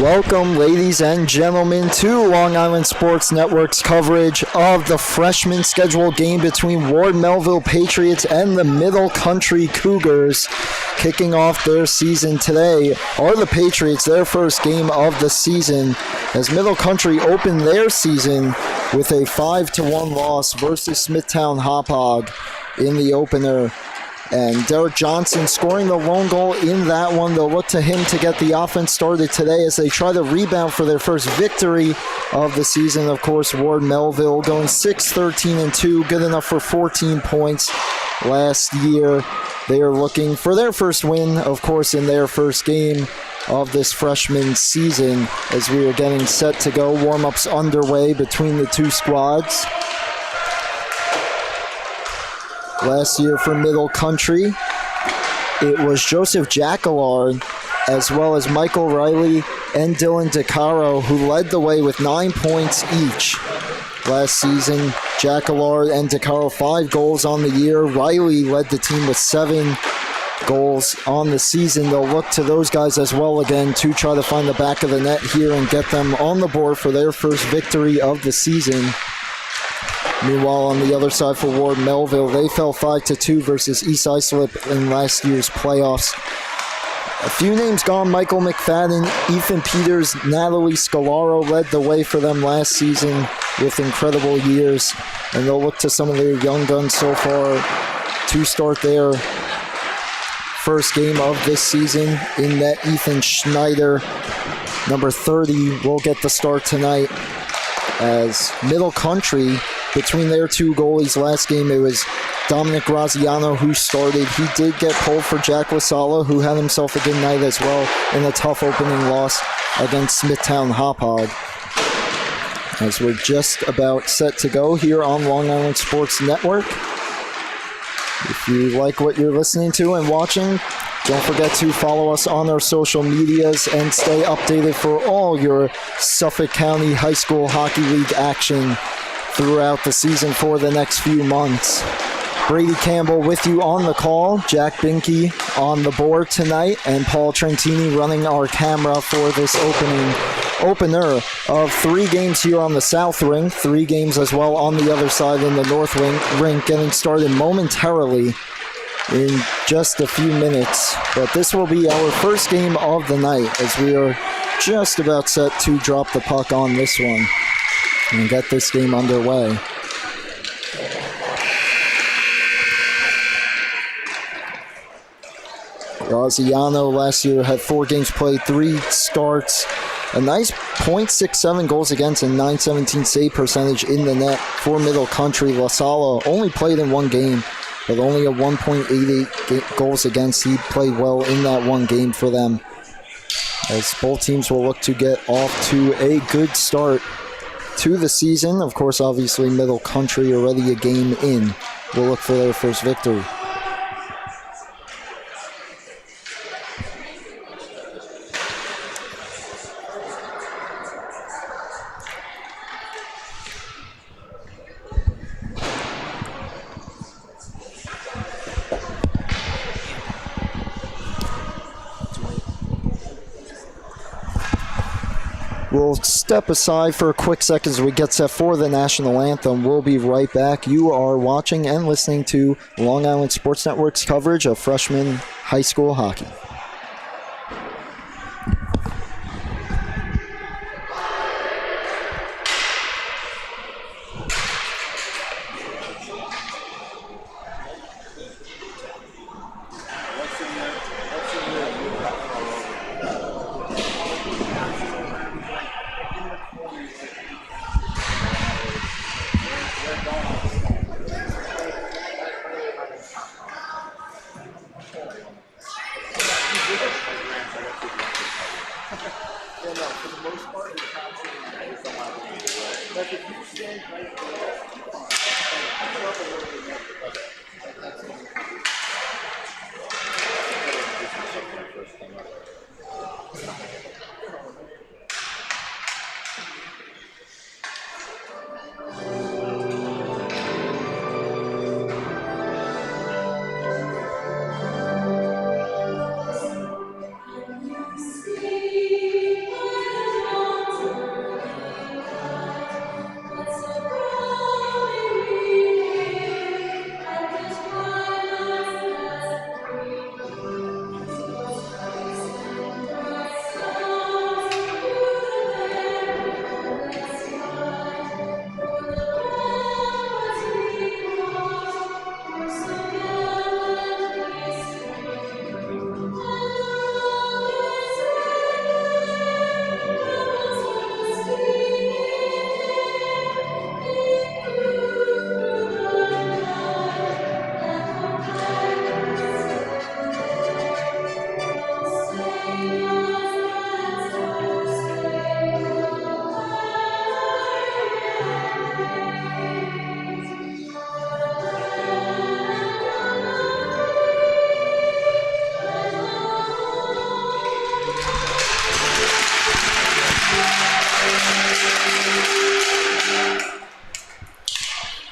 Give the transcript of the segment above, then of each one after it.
Welcome, ladies and gentlemen, to Long Island Sports Network's coverage of the freshman scheduled game between Ward Melville Patriots and the Middle Country Cougars. Kicking off their season today are the Patriots, their first game of the season, as Middle Country opened their season with a 5-1 loss versus Smithtown Hauppauge in the opener. And Derek Johnson scoring the lone goal in that one. They'll look to him to get the offense started today as they try to rebound for their first victory of the season. Of course, Ward Melville going 6-13-2, good enough for 14 points last year. They are looking for their first win, of course, in their first game of this freshman season as we are getting set to go. Warm-ups underway between the two squads. Last year for Middle Country, it was Joseph Jacquillard as well as Michael Riley and Dylan DeCaro who led the way with 9 points each. Last season, Jacquillard and DeCaro 5 goals on the year. Riley led the team with 7 goals on the season. They'll look to those guys as well again to try to find the back of the net here and get them on the board for their first victory of the season. Meanwhile, on the other side for Ward Melville, they fell 5-2 versus East Islip in last year's playoffs. A few names gone: Michael McFadden, Ethan Peters, Natalie Scalaro led the way for them last season with incredible years. And they'll look to some of their young guns so far to start their first game of this season. In net, Ethan Schneider, number 30, will get the start tonight as Middle Country. Between their two goalies last game, it was Dominic Graziano who started. He did get pulled for Jack Lasala, who had himself a good night as well in a tough opening loss against Smithtown Hauppauge. As we're just about set to go here on Long Island Sports Network. If you like what you're listening to and watching, don't forget to follow us on our social medias and stay updated for all your Suffolk County High School Hockey League action throughout the season for the next few months. Brady Campbell with you on the call, Jack Binke on the board tonight, and Paul Trentini running our camera for this opener of 3 games here on the South Ring, 3 games as well on the other side in the North Rink, getting started momentarily in just a few minutes. But this will be our first game of the night as we are just about set to drop the puck on this one and get this game underway. Graziano last year had 4 games played, 3 starts, a nice .67 goals against and .917 save percentage in the net for Middle Country. Lasala only played in 1 game, but only a 1.88 goals against. He played well in that 1 game for them, as both teams will look to get off to a good start to the season. Of course, obviously, Middle Country already a game in will look for their first victory. We'll step aside for a quick second as we get set for the national anthem. We'll be right back. You are watching and listening to Long Island Sports Network's coverage of freshman high school hockey.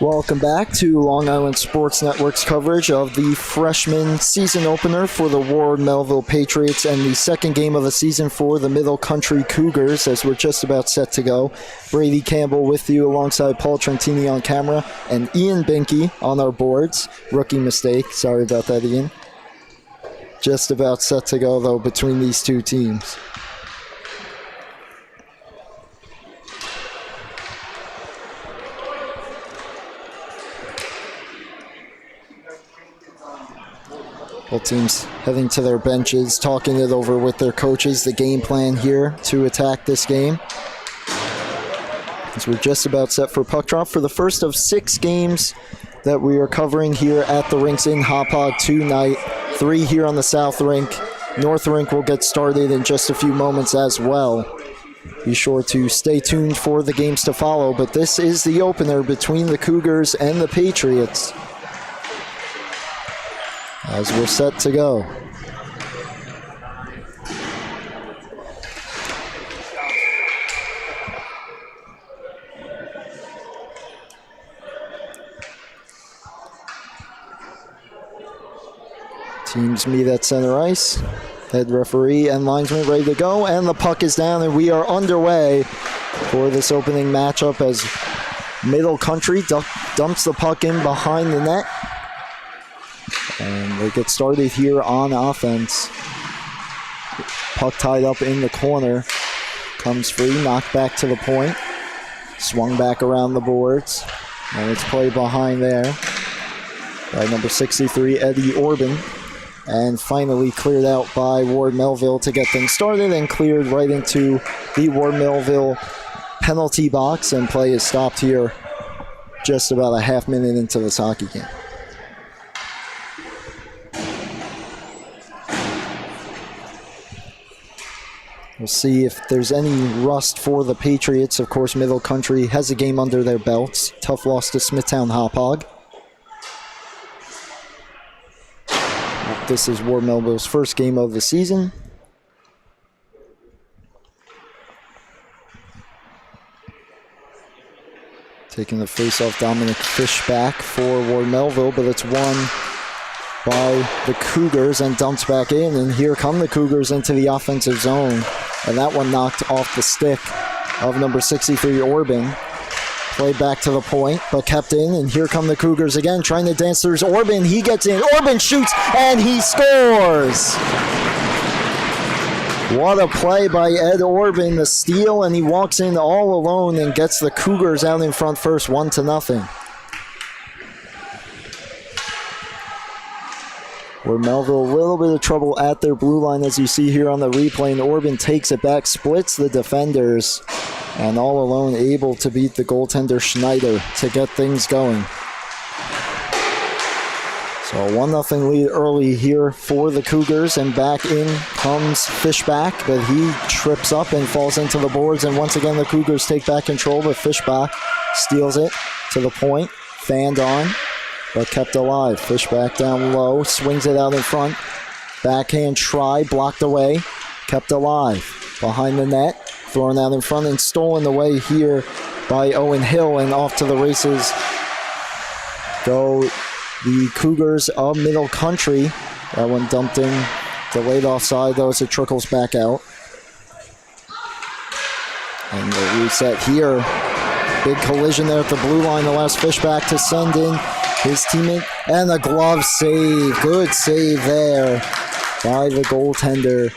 Welcome back to Long Island Sports Network's coverage of the freshman season opener for the Ward Melville Patriots and the second game of the season for the Middle Country Cougars, as we're just about set to go. Brady Campbell with you alongside Paul Trentini on camera and Ian Binky on our boards. Rookie mistake. Sorry about that, Ian. Just about set to go, though, between these two teams. Both teams heading to their benches, talking it over with their coaches, the game plan here to attack this game. As we're just about set for puck drop for the first of 6 games that we are covering here at the rinks in Hauppauge tonight. 3 here on the South Rink. North Rink will get started in just a few moments as well. Be sure to stay tuned for the games to follow, but this is the opener between the Cougars and the Patriots, as we're set to go. Teams meet at center ice. Head referee and linesman ready to go, and the puck is down, and we are underway for this opening matchup as Middle Country dumps the puck in behind the net. And they get started here on offense. Puck tied up in the corner. Comes free, knocked back to the point. Swung back around the boards. And it's played behind there by number 63, Eddie Orban. And finally cleared out by Ward Melville to get things started, and cleared right into the Ward Melville penalty box, and play is stopped here just about a half minute into this hockey game. We'll see if there's any rust for the Patriots. Of course, Middle Country has a game under their belts. Tough loss to Smithtown Hauppauge. This is Ward Melville's first game of the season. Taking the face-off, Dominic Fishback for Ward Melville, but it's won by the Cougars and dumped back in, and here come the Cougars into the offensive zone, and that one knocked off the stick of number 63, Orban. Played back to the point, but kept in, and here come the Cougars again, trying to dance. There's Orban, he gets in, Orban shoots, and he scores! What a play by Ed Orban, the steal, and he walks in all alone and gets the Cougars out in front first, 1-0. Where Melville, a little bit of trouble at their blue line, as you see here on the replay, and Orban takes it back, splits the defenders, and all alone able to beat the goaltender Schneider to get things going. So a 1-0 lead early here for the Cougars, and back in comes Fishback, but he trips up and falls into the boards, and once again the Cougars take back control, but Fishback steals it to the point, fanned on, but kept alive. Fishback down low, swings it out in front, backhand try, blocked away, kept alive. Behind the net, thrown out in front and stolen away here by Owen Hill, and off to the races go the Cougars of Middle Country. That one dumped in, delayed offside though as it trickles back out. And the reset here, big collision there at the blue line allows Fishback to send in his teammate, and a glove save, good save there by the goaltender.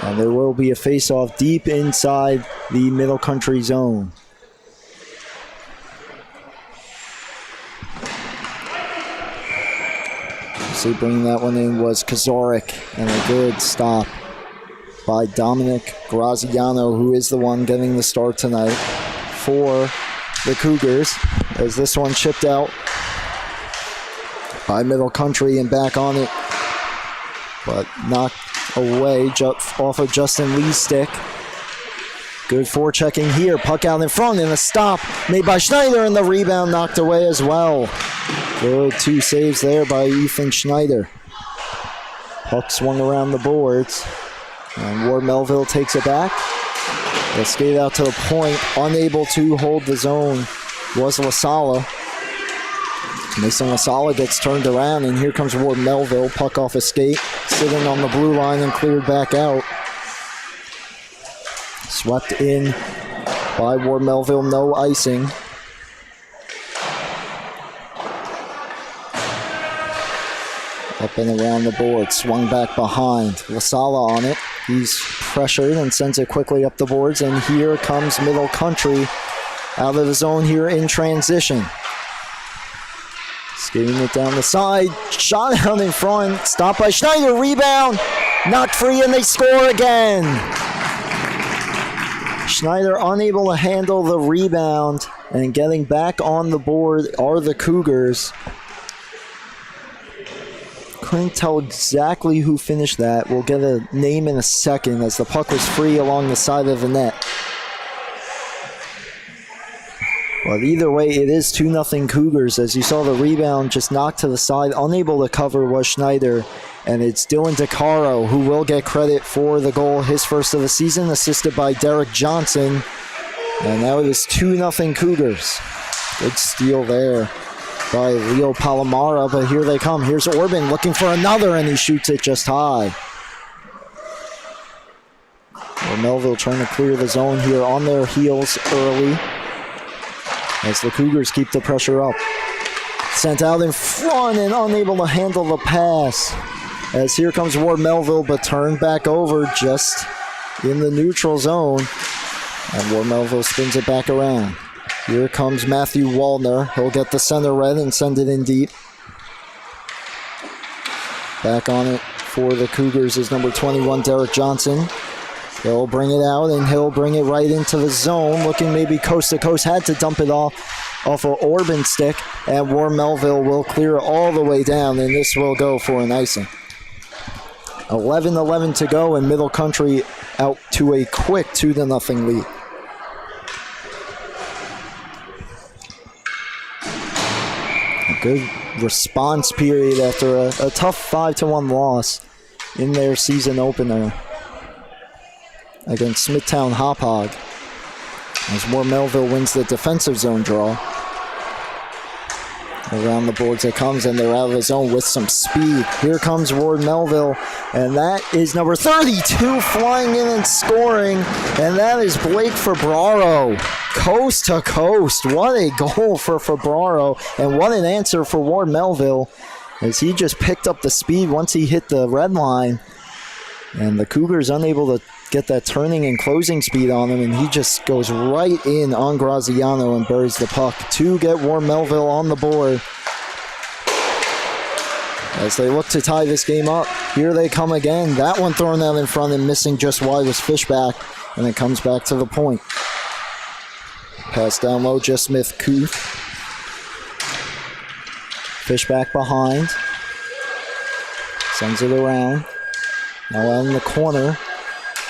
And there will be a face-off deep inside the Middle Country zone. So bringing that one in was Kazorik, and a good stop by Dominic Graziano, who is the one getting the start tonight for the Cougars, as this one chipped out by Middle Country and back on it, but knocked away off of Justin Lee's stick. Good forechecking here, puck out in front, and a stop made by Schneider, and the rebound knocked away as well. Good 2 saves there by Ethan Schneider. Puck swung around the boards, and Ward Melville takes it back. They skate out to the point, unable to hold the zone was LaSalle. Mason LaSalle gets turned around, and here comes Ward Melville. Puck off a skate, sitting on the blue line and cleared back out. Swept in by Ward Melville, no icing. Up and around the board, swung back behind. LaSalle on it. He's pressured and sends it quickly up the boards, and here comes Middle Country out of the zone here in transition. Skating it down the side, shot out in front, stopped by Schneider, rebound, knocked free, and they score again. Schneider unable to handle the rebound, and getting back on the board are the Cougars. Couldn't tell exactly who finished that. We'll get a name in a second as the puck was free along the side of the net. But either way, it is 2-0 Cougars. As you saw, the rebound just knocked to the side. Unable to cover was Schneider. And it's Dylan DeCaro who will get credit for the goal, his first of the season, assisted by Derek Johnson. And now it is 2-0 Cougars. Good steal there by Leo Palomara, but here they come. Here's Orban looking for another, and he shoots it just high. Well, Melville trying to clear the zone here on their heels early as the Cougars keep the pressure up. Sent out in front and unable to handle the pass. As here comes Ward Melville, but turned back over just in the neutral zone. And Ward Melville spins it back around. Here comes Matthew Wallner. He'll get the center red and send it in deep. Back on it for the Cougars is number 21, Derek Johnson. He'll bring it out, and he'll bring it right into the zone, looking maybe coast to coast. Had to dump it off of Orban's stick, and Ward Melville will clear all the way down, and this will go for an icing. 11-11 to go, and Middle Country out to a quick 2-0 lead. A good response period after a tough 5-1 loss in their season opener against Smithtown Hauppauge, as Ward Melville wins the defensive zone draw. Around the boards it comes, and they're out of the zone with some speed. Here comes Ward Melville, and that is number 32 flying in and scoring, and that is Blake Febraro. Coast to coast. What a goal for Febraro, and what an answer for Ward Melville, as he just picked up the speed once he hit the red line, and the Cougars unable to get that turning and closing speed on him, and he just goes right in on Graziano and buries the puck to get Ward Melville on the board. As they look to tie this game up, here they come again. That one thrown out in front and missing just wide was Fishback, and it comes back to the point. Pass down low, just Smith Kuth. Fishback behind. Sends it around. Now out in the corner.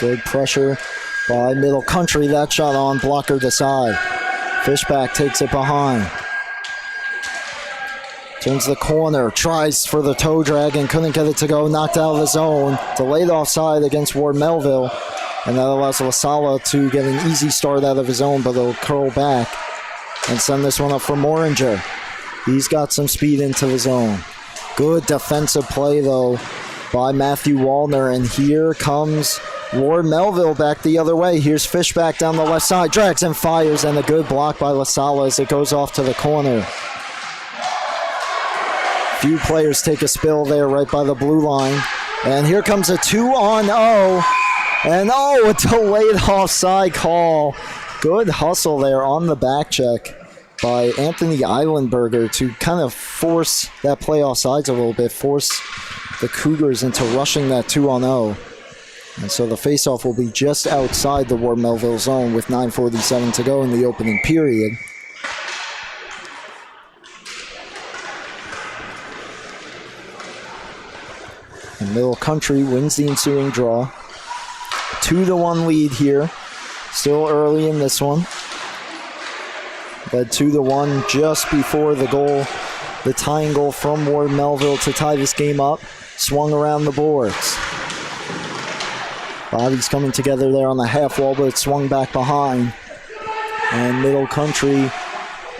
Good pressure by Middle Country. That shot on blocker to side. Fishback takes it behind. Turns the corner. Tries for the toe drag and couldn't get it to go. Knocked out of the zone. Delayed offside against Ward Melville. And that allows LaSalle to get an easy start out of his own, but they'll curl back and send this one up for Moringer. He's got some speed into the zone. Good defensive play, though, by Matthew Wallner. And here comes Ward Melville back the other way. Here's Fishback down the left side. Drags and fires, and a good block by LaSalle as it goes off to the corner. Few players take a spill there right by the blue line. And here comes a 2-on-0. And a delayed offside call. Good hustle there on the back check by Anthony Eilenberger to kind of force that play offsides a little bit, force the Cougars into rushing that 2-on-0. And so the faceoff will be just outside the Ward Melville zone with 9:47 to go in the opening period. And Middle Country wins the ensuing draw. 2-1 lead here. Still early in this one. Led 2-1 just before the goal, the tying goal from Ward Melville to tie this game up. Swung around the boards. Bodies coming together there on the half wall, but it swung back behind. And Middle Country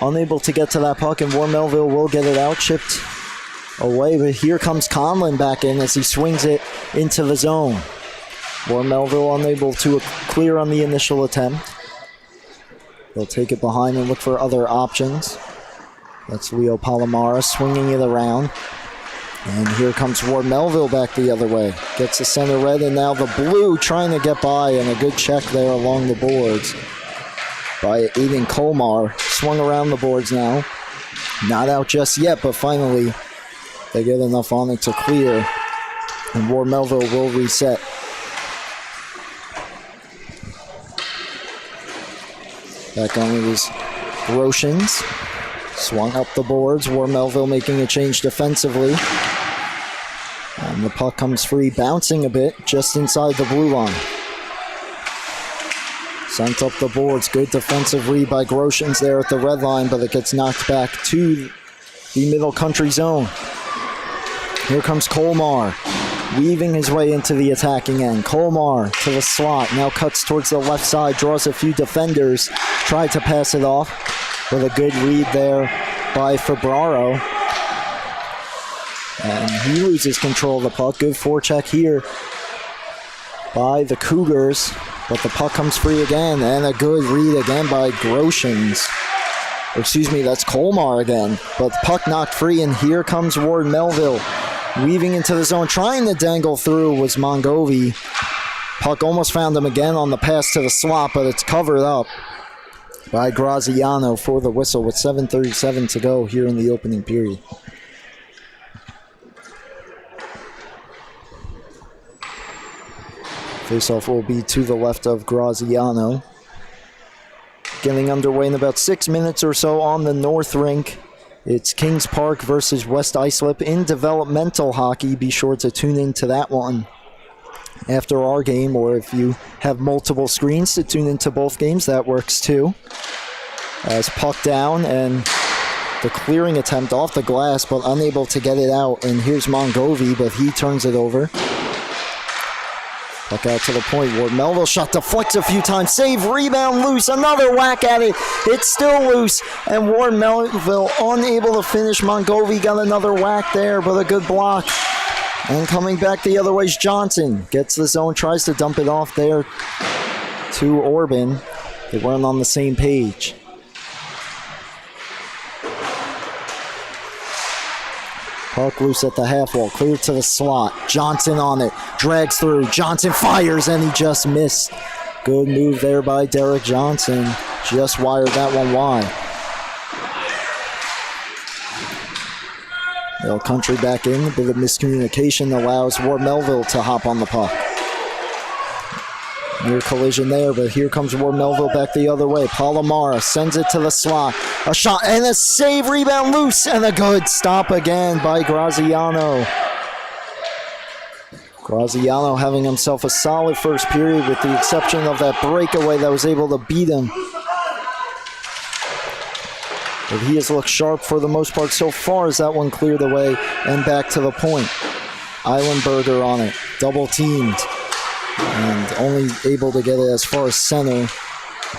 unable to get to that puck, and Ward Melville will get it out, chipped away, but here comes Conlon back in as he swings it into the zone. Ward Melville unable to clear on the initial attempt. They'll take it behind and look for other options. That's Leo Palomara swinging it around. And here comes Ward Melville back the other way. Gets the center red, and now the blue trying to get by, and a good check there along the boards by Aiden Colmar. Swung around the boards now. Not out just yet, but finally they get enough on it to clear. And Ward Melville will reset. Back on it is Groshans. Swung up the boards. Ward Melville making a change defensively. And the puck comes free, bouncing a bit just inside the blue line. Sent up the boards. Good defensive read by Groshans there at the red line, but it gets knocked back to the middle country zone. Here comes Colmar, weaving his way into the attacking end. Colmar to the slot, now cuts towards the left side, draws a few defenders, tried to pass it off with a good read there by Febraro. And he loses control of the puck. Good forecheck here by the Cougars, but the puck comes free again, and a good read again by Groshans. Excuse me, that's Colmar again, but the puck knocked free, and here comes Ward Melville. Weaving into the zone, trying to dangle through was Mongovi. Puck almost found him again on the pass to the slot, but it's covered up by Graziano for the whistle with 7:37 to go here in the opening period. Faceoff will be to the left of Graziano. Getting underway in about 6 minutes or so on the North Rink. It's Kings Park versus West Islip in developmental hockey. Be sure to tune into that one after our game, or if you have multiple screens to tune into both games, that works too. As puck down and the clearing attempt off the glass, but unable to get it out. And here's Mongovi, but he turns it over. Puck out to the point. Ward Melville shot deflects a few times. Save, rebound, loose. Another whack at it. It's still loose. And Ward Melville unable to finish. Mongovi got another whack there, but a good block. And coming back the other way is Johnson. Gets the zone, tries to dump it off there to Orban. They weren't on the same page. Puck loose at the half wall, clear to the slot. Johnson on it, drags through. Johnson fires, and he just missed. Good move there by Derek Johnson. Just wired that one wide. Middle country back in. A bit of miscommunication allows Ward Melville to hop on the puck. Near collision there, but here comes Ward Melville back the other way. Palomara sends it to the slot. A shot and a save, rebound loose, and a good stop again by Graziano. Graziano having himself a solid first period with the exception of that breakaway that was able to beat him. But he has looked sharp for the most part so far as that one cleared away and back to the point. Eilenberger on it, double teamed. And only able to get it as far as center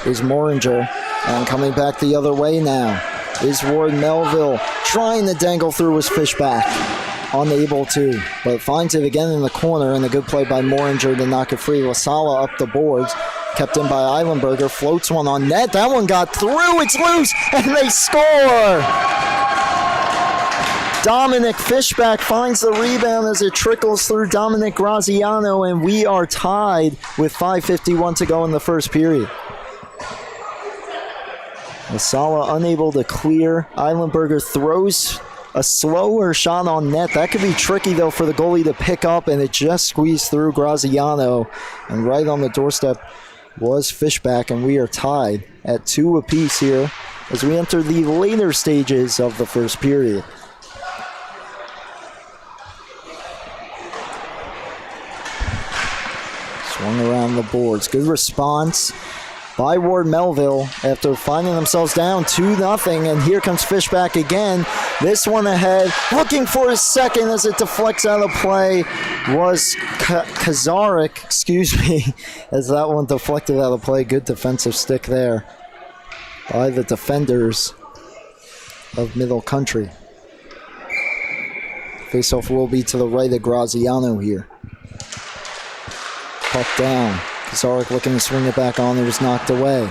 is Moringer. And coming back the other way now is Ward Melville. Trying to dangle through his fishback. Unable to, but finds it again in the corner, and a good play by Moringer to knock it free. LaSala up the boards. Kept in by Eilenberger. Floats one on net. That one got through. It's loose, and they score! Dominic Fishback finds the rebound as it trickles through Dominic Graziano, and we are tied with 5:51 to go in the first period. Masala unable to clear. Eilenberger throws a slower shot on net. That could be tricky, though, for the goalie to pick up, and it just squeezed through Graziano. And right on the doorstep was Fishback, and we are tied at 2 apiece here as we enter the later stages of the first period. Swung around the boards. Good response by Ward Melville after finding themselves down 2-0. And here comes Fishback again. This one ahead. Looking for his second as it deflects out of play was Kazarik, as that one deflected out of play. Good defensive stick there by the defenders of Middle Country. Faceoff will be to the right of Graziano here. Puck down. Kazarek looking to swing it back on. It was knocked away.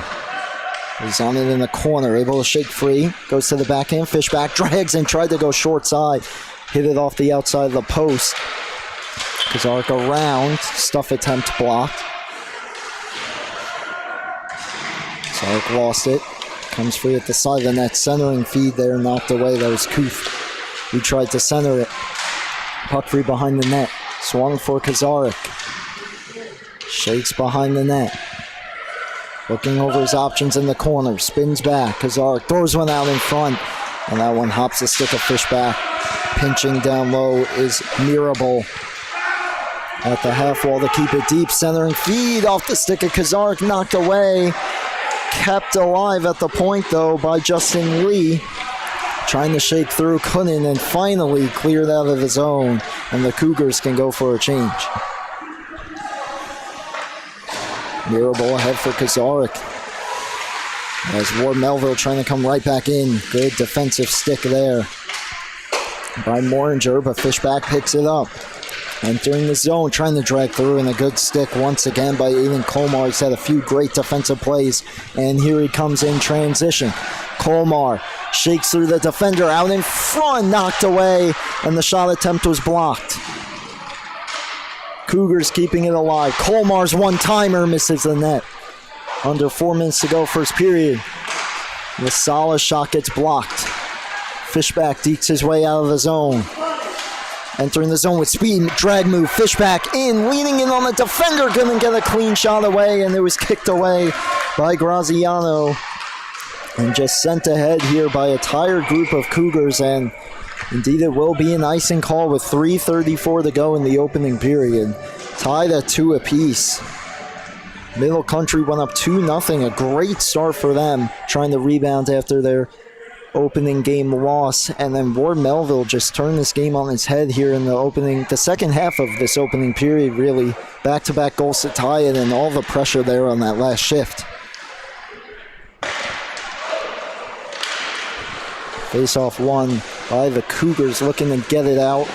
He's on it in the corner, able to shake free. Goes to the backhand. Fishback drags and tried to go short side. Hit it off the outside of the post. Kazarek around. Stuff attempt blocked. Kazarek lost it. Comes free at the side of the net. Centering feed there, knocked away. That was Kuth. He tried to center it. Puck free behind the net. Swung for Kazarek. Shakes behind the net. Looking over his options in the corner. Spins back. Kazarek throws one out in front. And that one hops the stick of Fishback. Pinching down low is Mirabal. At the half wall to keep it deep. Centering feed off the stick of Kazarek. Knocked away. Kept alive at the point though by Justin Lee. Trying to shake through. Couldn't, and finally cleared out of his zone. And the Cougars can go for a change. Mirabal ahead for Kazarek. As Ward Melville trying to come right back in. Good defensive stick there by Moringer, but Fishback picks it up. Entering the zone, trying to drag through, and a good stick once again by Aiden Colmar. He's had a few great defensive plays, and here he comes in transition. Colmar shakes through the defender, out in front, knocked away, and the shot attempt was blocked. Cougars keeping it alive. Colmar's one-timer misses the net. Under 4 minutes to go, first period. The solid shot gets blocked. Fishback dekes his way out of the zone. Entering the zone with speed, drag move, Fishback in, leaning in on the defender, couldn't get a clean shot away, and it was kicked away by Graziano. And just sent ahead here by a tired group of Cougars, and indeed it will be an icing call with 3:34 to go in the opening period. Tied at 2 apiece. Middle Country went up 2-0, a great start for them, trying to rebound after their opening game loss, and then Ward Melville just turned this game on its head here in the second half of this opening period, really. Back-to-back goals to tie it, and all the pressure there on that last shift. Face-off won by the Cougars, looking to get it out.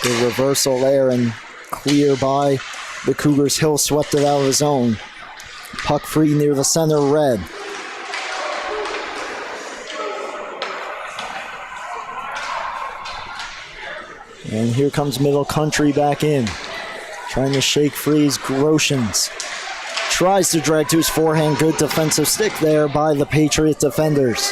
The reversal there, and clear by the Cougars. Hill swept it out of his own. Puck free near the center red. And here comes Middle Country back in. Trying to shake free Groshans. Tries to drag to his forehand. Good defensive stick there by the Patriot defenders.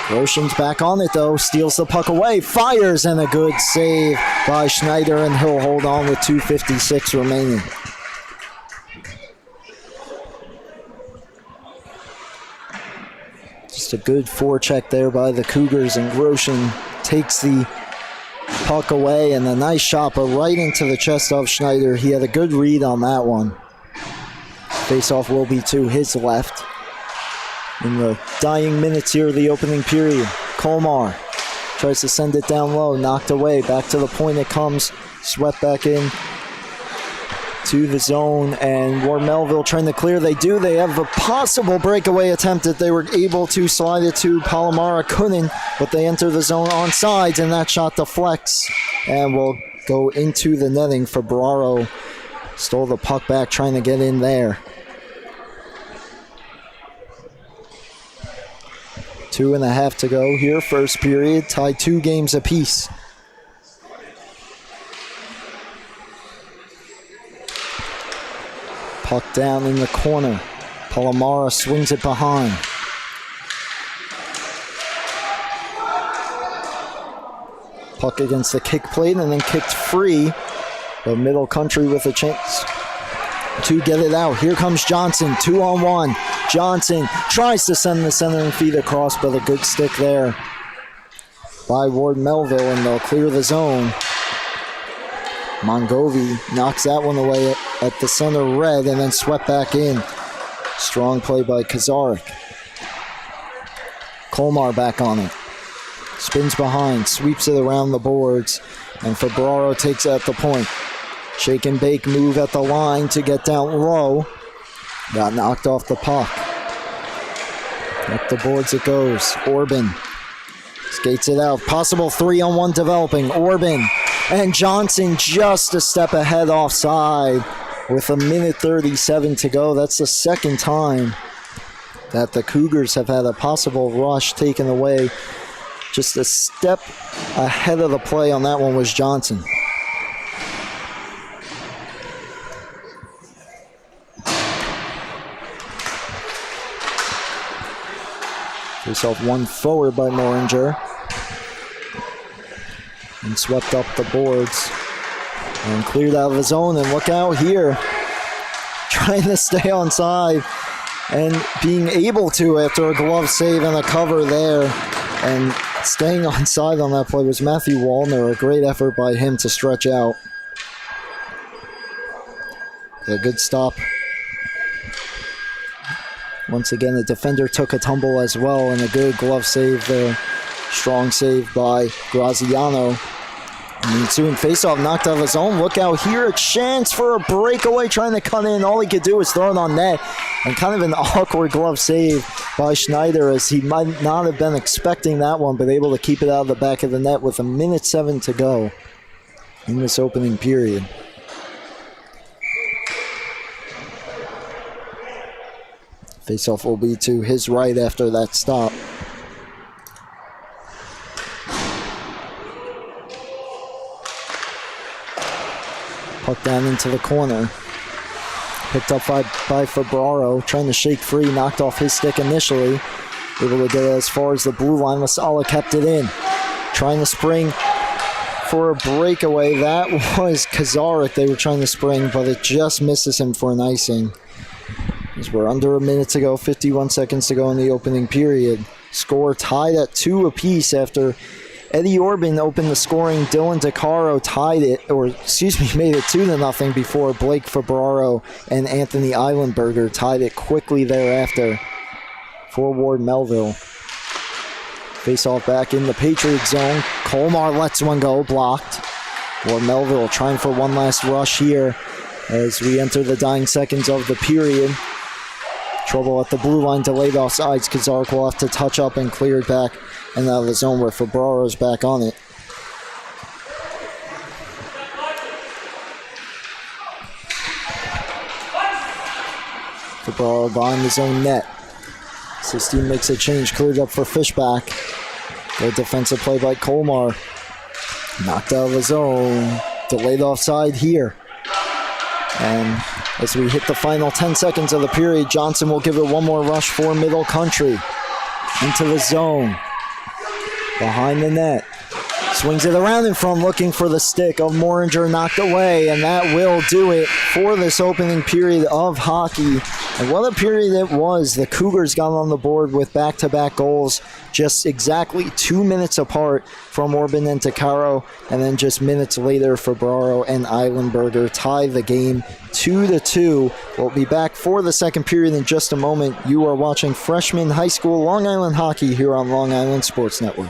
Groshans back on it though. Steals the puck away. Fires, and a good save by Schneider, and he'll hold on with 2:56 remaining. Just a good forecheck there by the Cougars, and Groshan takes the puck away, and a nice shot, but right into the chest of Schneider. He had a good read on that one. Face-off will be to his left. In the dying minutes here of the opening period, Colmar tries to send it down low, knocked away. Back to the point it comes, swept back in to the zone, and Ward Melville trying to clear. They do. They have a possible breakaway attempt that they were able to slide it to. Palomara couldn't, but they enter the zone on sides, and that shot deflects and will go into the netting. Fabraro stole the puck back, trying to get in there. 2.5 to go here, first period, tied 2 games apiece. Puck down in the corner. Palomara swings it behind. Puck against the kick plate and then kicked free. But Middle Country with a chance to get it out. Here comes Johnson, 2-on-1. Johnson tries to send the centering feed across, but a good stick there by Ward Melville, and they'll clear the zone. Mongovi knocks that one away at the center red, and then swept back in. Strong play by Kazarek. Colmar back on it. Spins behind, sweeps it around the boards, and Fabraro takes it at the point. Shake and bake move at the line to get down low. Got knocked off the puck. Up the boards it goes. Orban skates it out. Possible 3-on-1 developing. Orban and Johnson just a step ahead offside with 1:37 to go. That's the second time that the Cougars have had a possible rush taken away. Just a step ahead of the play on that one was Johnson. Face off one forward by Moringer. And swept up the boards. And cleared out of the zone. And look out here. Trying to stay onside. And being able to after a glove save and a cover there. And staying onside on that play was Matthew Wallner. A great effort by him to stretch out. A good stop. Once again, the defender took a tumble as well, and a good glove save there. Strong save by Graziano. And the ensuing faceoff knocked out of his own. Look out here, a chance for a breakaway trying to cut in. All he could do was throw it on net. And kind of an awkward glove save by Schneider, as he might not have been expecting that one, but able to keep it out of the back of the net with 1:07 to go in this opening period. Faceoff will be to his right after that stop. Puck down into the corner. Picked up by Fabraro, trying to shake free, knocked off his stick initially. Able to get as far as the blue line. Lasala kept it in. Trying to spring for a breakaway. That was Kazarik they were trying to spring, but it just misses him for an icing. As we're under a minute to go, 51 seconds to go in the opening period. Score tied at 2 apiece after Eddie Orban opened the scoring. Dylan DeCaro tied it, made it 2-0 before Blake Fabraro and Anthony Eilenberger tied it quickly thereafter for Ward Melville. Face off back in the Patriot zone. Colmar lets one go, blocked. Ward Melville trying for one last rush here as we enter the dying seconds of the period. Trouble at the blue line, delayed offsides. Kazarik will have to touch up and clear it back and out of the zone where Fabraro's back on it. Fabraro behind his own net. Sistine makes a change, cleared up for Fishback. Good defensive play by Colmar. Knocked out of the zone. Delayed offside here. And as we hit the final 10 seconds of the period, Johnson will give it one more rush for Middle Country. Into the zone. Behind the net. Swings it around in front, looking for the stick of Moringer, knocked away, and that will do it for this opening period of hockey. And what a period it was. The Cougars got on the board with back-to-back goals, just exactly 2 minutes apart from Orban and Takaro, and then just minutes later, Fabraro and Eilenberger tie the game 2-2. We'll be back for the second period in just a moment. You are watching Freshman High School Long Island Hockey here on Long Island Sports Network.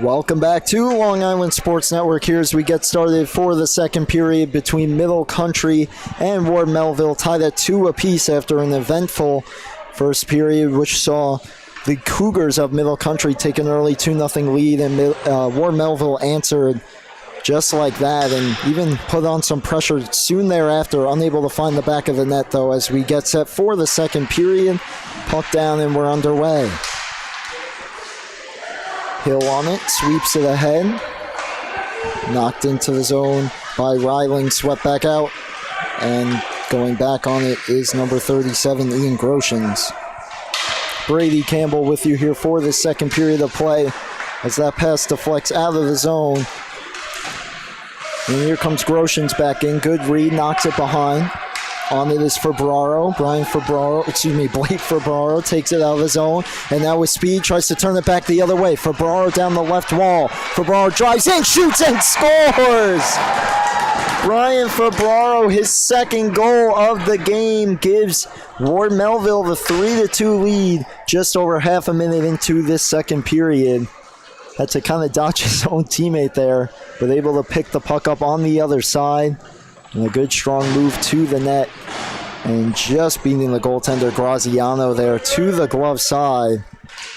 Welcome back to Long Island Sports Network here as we get started for the second period between Middle Country and Ward Melville, tied at 2 apiece after an eventful first period, which saw the Cougars of Middle Country take an early 2-0 lead, and Ward Melville answered just like that, and even put on some pressure soon thereafter. Unable to find the back of the net, though, as we get set for the second period. Puck down, and we're underway. Hill on it, sweeps it ahead. Knocked into the zone by Reiling, swept back out, and going back on it is number 37, Ian Groshans. Brady Campbell with you here for the second period of play as that pass deflects out of the zone. And here comes Groshans back in. Good read, knocks it behind. On it is Febraro. Blake Febraro takes it out of the zone. And now with speed, tries to turn it back the other way. Febraro down the left wall. Febraro drives in, shoots, and scores! Brian Febraro, his second goal of the game, gives Ward Melville the 3-2 lead just over half a minute into this second period. Had to kind of dodge his own teammate there, but able to pick the puck up on the other side. And a good strong move to the net. And just beating the goaltender Graziano there to the glove side.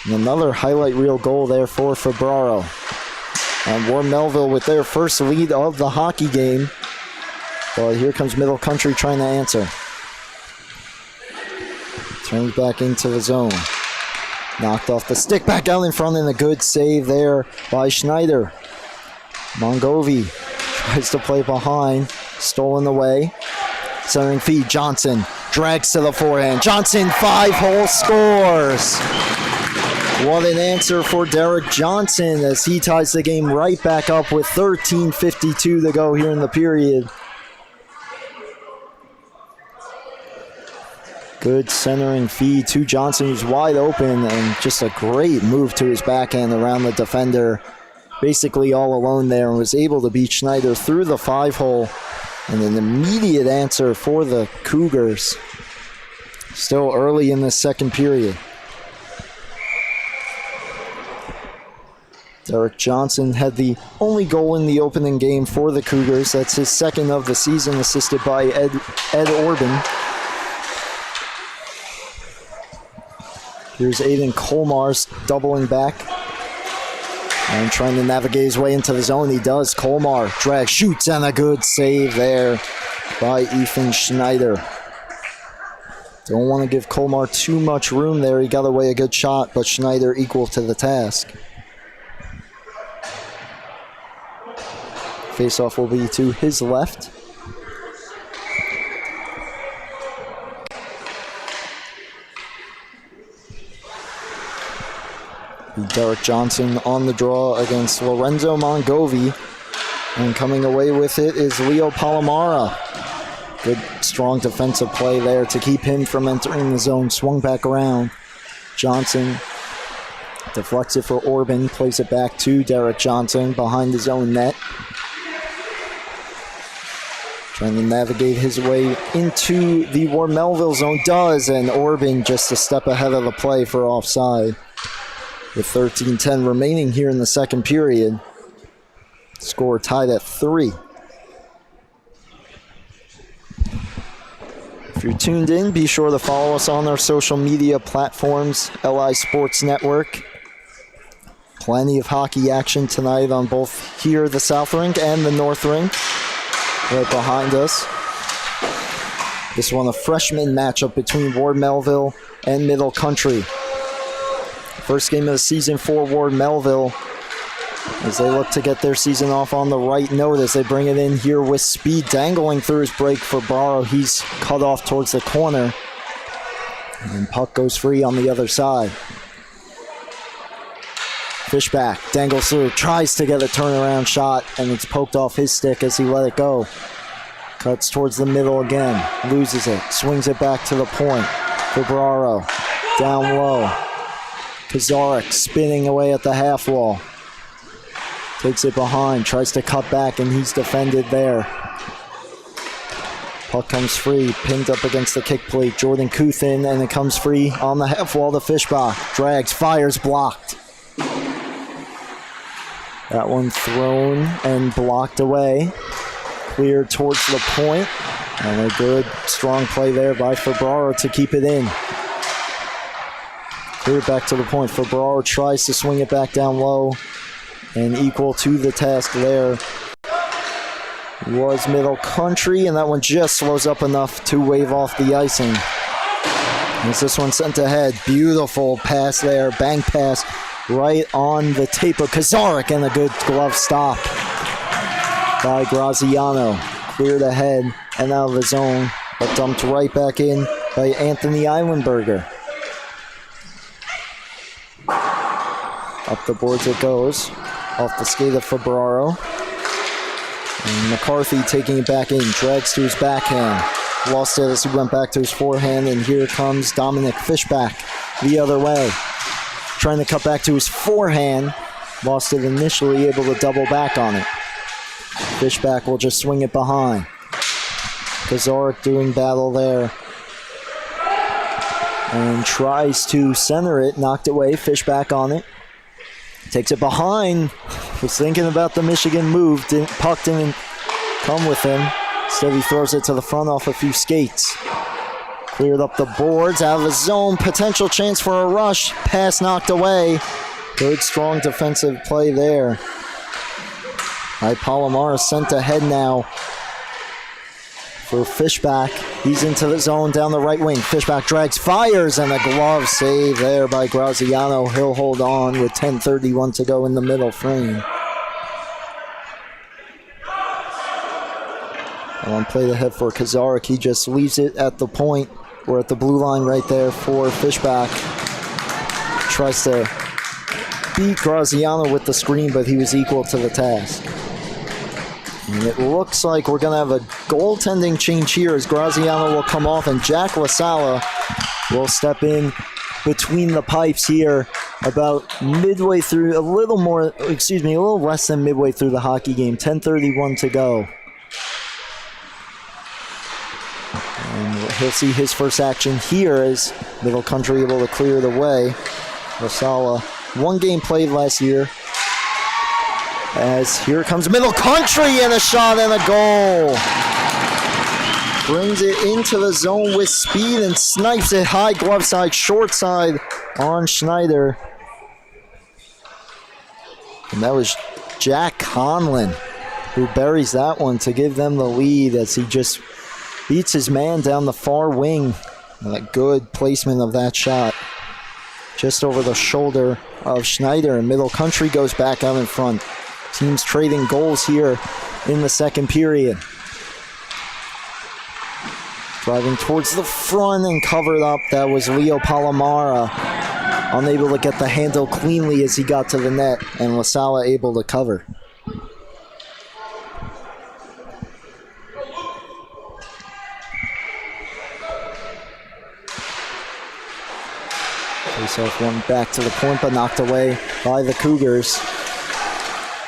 And another highlight reel goal there for Febraro. And Ward Melville with their first lead of the hockey game. But here comes Middle Country trying to answer. Turns back into the zone. Knocked off the stick, back out in front, and a good save there by Schneider. Mongovi tries to play behind. Stolen away. Centering feed, Johnson drags to the forehand. Johnson, 5-hole scores. What an answer for Derek Johnson as he ties the game right back up with 13:52 to go here in the period. Good centering feed to Johnson, who's wide open, and just a great move to his backhand around the defender. Basically all alone there, and was able to beat Schneider through the 5-hole. And an immediate answer for the Cougars. Still early in the second period. Derek Johnson had the only goal in the opening game for the Cougars. That's his second of the season, assisted by Ed Orban. Here's Aiden Colmar doubling back and trying to navigate his way into the zone. He does. Colmar drags, shoots, and a good save there by Ethan Schneider. Don't want to give Colmar too much room there. He got away a good shot, but Schneider equal to the task. Faceoff will be to his left. Derek Johnson on the draw against Lorenzo Mongovi. And coming away with it is Leo Palomara. Good, strong defensive play there to keep him from entering the zone. Swung back around. Johnson deflects it for Orban. Plays it back to Derek Johnson behind his own net. Trying to navigate his way into the Ward Melville zone. Does, and Orban just a step ahead of the play for offside. With 13:10 remaining here in the second period. Score tied at 3. If you're tuned in, be sure to follow us on our social media platforms, LI Sports Network. Plenty of hockey action tonight on both here, the South Rink, and the North Rink. Right behind us. This one, a freshman matchup between Ward Melville and Middle Country. First game of the season for Ward Melville as they look to get their season off on the right note as they bring it in here with speed. Dangling through his break for Barrow. He's cut off towards the corner. And puck goes free on the other side. Fishback dangles through, tries to get a turnaround shot, and it's poked off his stick as he let it go. Cuts towards the middle again, loses it, swings it back to the point. Febraro down low. Kazarek spinning away at the half wall. Takes it behind, tries to cut back, and he's defended there. Puck comes free, pinned up against the kick plate. Jordan Kuthin, and it comes free on the half wall to Fishbach. Drags, fires, blocked. That one thrown and blocked away. Cleared towards the point. And a good, strong play there by Febraro to keep it in. Cleared back to the point. Febraro tries to swing it back down low. And equal to the task there was Middle Country, and that one just slows up enough to wave off the icing. As this one sent ahead, beautiful pass there, bank pass right on the tape of Kazarik, and a good glove stop by Graziano. Cleared ahead and out of the zone, but dumped right back in by Anthony Eilenberger. Up the boards it goes, off the skate of Febraro. And McCarthy taking it back in, drags to his backhand. Lost it as he went back to his forehand, and here comes Dominic Fishback the other way. Trying to cut back to his forehand. Lost it initially, able to double back on it. Fishback will just swing it behind. Kazarik doing battle there. And tries to center it, knocked away, Fishback on it. Takes it behind. Was thinking about the Michigan move. Puck didn't come with him. Instead he throws it to the front off a few skates. Cleared up the boards, out of the zone. Potential chance for a rush. Pass knocked away. Good strong defensive play there. Palomar sent ahead now for Fishback. He's into the zone down the right wing. Fishback drags, fires, and a glove save there by Graziano. He'll hold on with 10:31 to go in the middle frame. On play ahead for Kazarik. He just leaves it at the point. We're at the blue line right there for Fishback. Tries to beat Graziano with the screen, but he was equal to the task. And it looks like we're going to have a goaltending change here as Graziano will come off and Jack LaSala will step in between the pipes here about midway through, a little less than midway through the hockey game. 10:31 to go. And he'll see his first action here as Middle Country able to clear it away. LaSala, one game played last year. As here comes Middle Country, and a shot and a goal. Brings it into the zone with speed and snipes it high glove side, short side on Schneider. And that was Jack Conlon who buries that one to give them the lead as he just beats his man down the far wing. And a good placement of that shot. Just over the shoulder of Schneider, and Middle Country goes back out in front. Teams trading goals here in the second period. Driving towards the front and covered up. That was Leo Palomara. Unable to get the handle cleanly as he got to the net, and LaSala able to cover. Face-off one back to the point, but knocked away by the Cougars.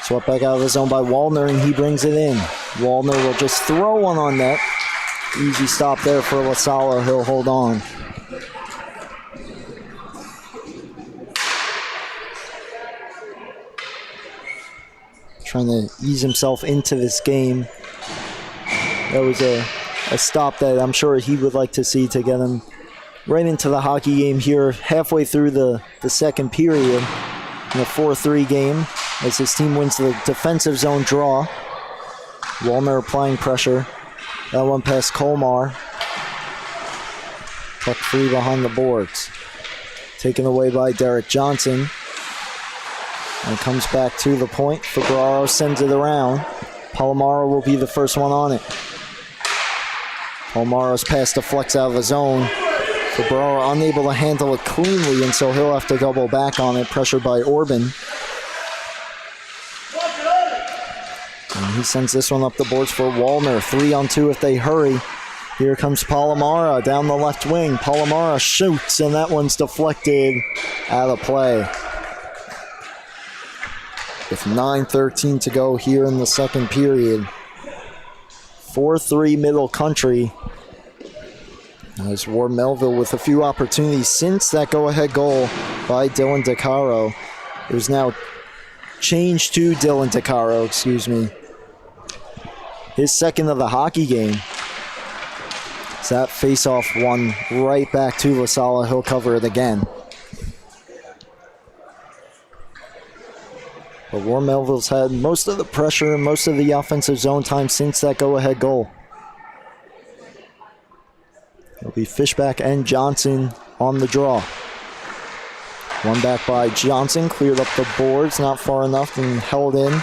Swept back out of the zone by Wallner, and he brings it in. Wallner will just throw one on net. Easy stop there for LaSala. He'll hold on. Trying to ease himself into this game. That was a stop that I'm sure he would like to see to get him right into the hockey game here halfway through the second period in a 4-3 game as his team wins the defensive zone draw. Wallner applying pressure. That one past Colmar. Puck free behind the boards. Taken away by Derek Johnson. And comes back to the point. Febraro sends it around. Palomaro will be the first one on it. Palmaro's pass deflects out of the zone. Febraro unable to handle it cleanly, and so he'll have to double back on it, pressured by Orban. And he sends this one up the boards for Wallner. 3-on-2 if they hurry. Here comes Palomara down the left wing. Palomara shoots, and that one's deflected out of play. With 9:13 to go here in the second period. 4-3 Middle Country. As Ward Melville with a few opportunities since that go-ahead goal by Dylan DeCaro. It was now changed to Dylan DeCaro, His second of the hockey game. So that face-off one right back to LaSala. He'll cover it again. But War Melville's had most of the pressure and most of the offensive zone time since that go-ahead goal. It'll be Fishback and Johnson on the draw. One back by Johnson, cleared up the boards, not far enough, and held in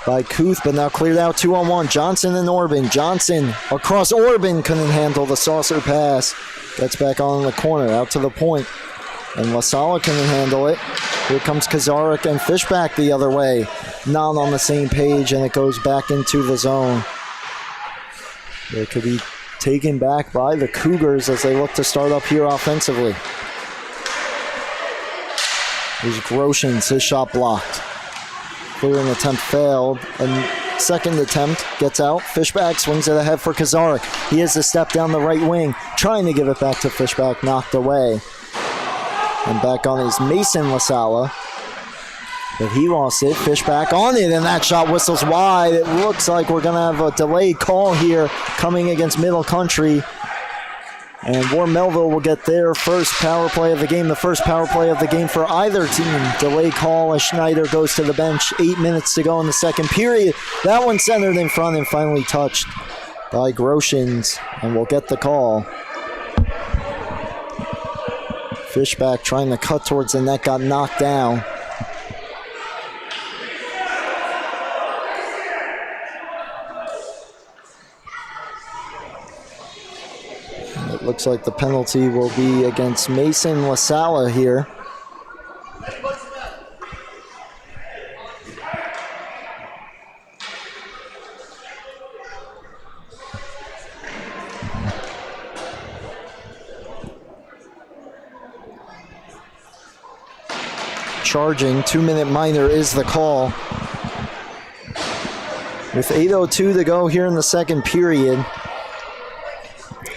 by Kuth, but now cleared out 2-on-1. Johnson and Orban. Johnson across Orban, couldn't handle the saucer pass. Gets back on the corner, out to the point. And LaSala couldn't handle it. Here comes Kazarik and Fishback the other way. Not on the same page, and it goes back into the zone. It could be taken back by the Cougars as they look to start up here offensively. There's Groshans, his shot blocked. Clearing attempt failed, and second attempt gets out. Fishback swings it ahead for Kazarik. He has to step down the right wing, trying to give it back to Fishback, knocked away. And back on is Mason LaSala. But he lost it. Fishback on it, and that shot whistles wide. It looks like we're going to have a delayed call here coming against Middle Country. And War Melville will get their first power play of the game, the first power play of the game for either team. Delayed call as Schneider goes to the bench. 8 minutes to go in the second period. That one centered in front and finally touched by Groshans, and we'll get the call. Fishback trying to cut towards the net, got knocked down. It looks like the penalty will be against Mason LaSala here. Charging, 2-minute minor is the call. With 8:02 to go here in the second period.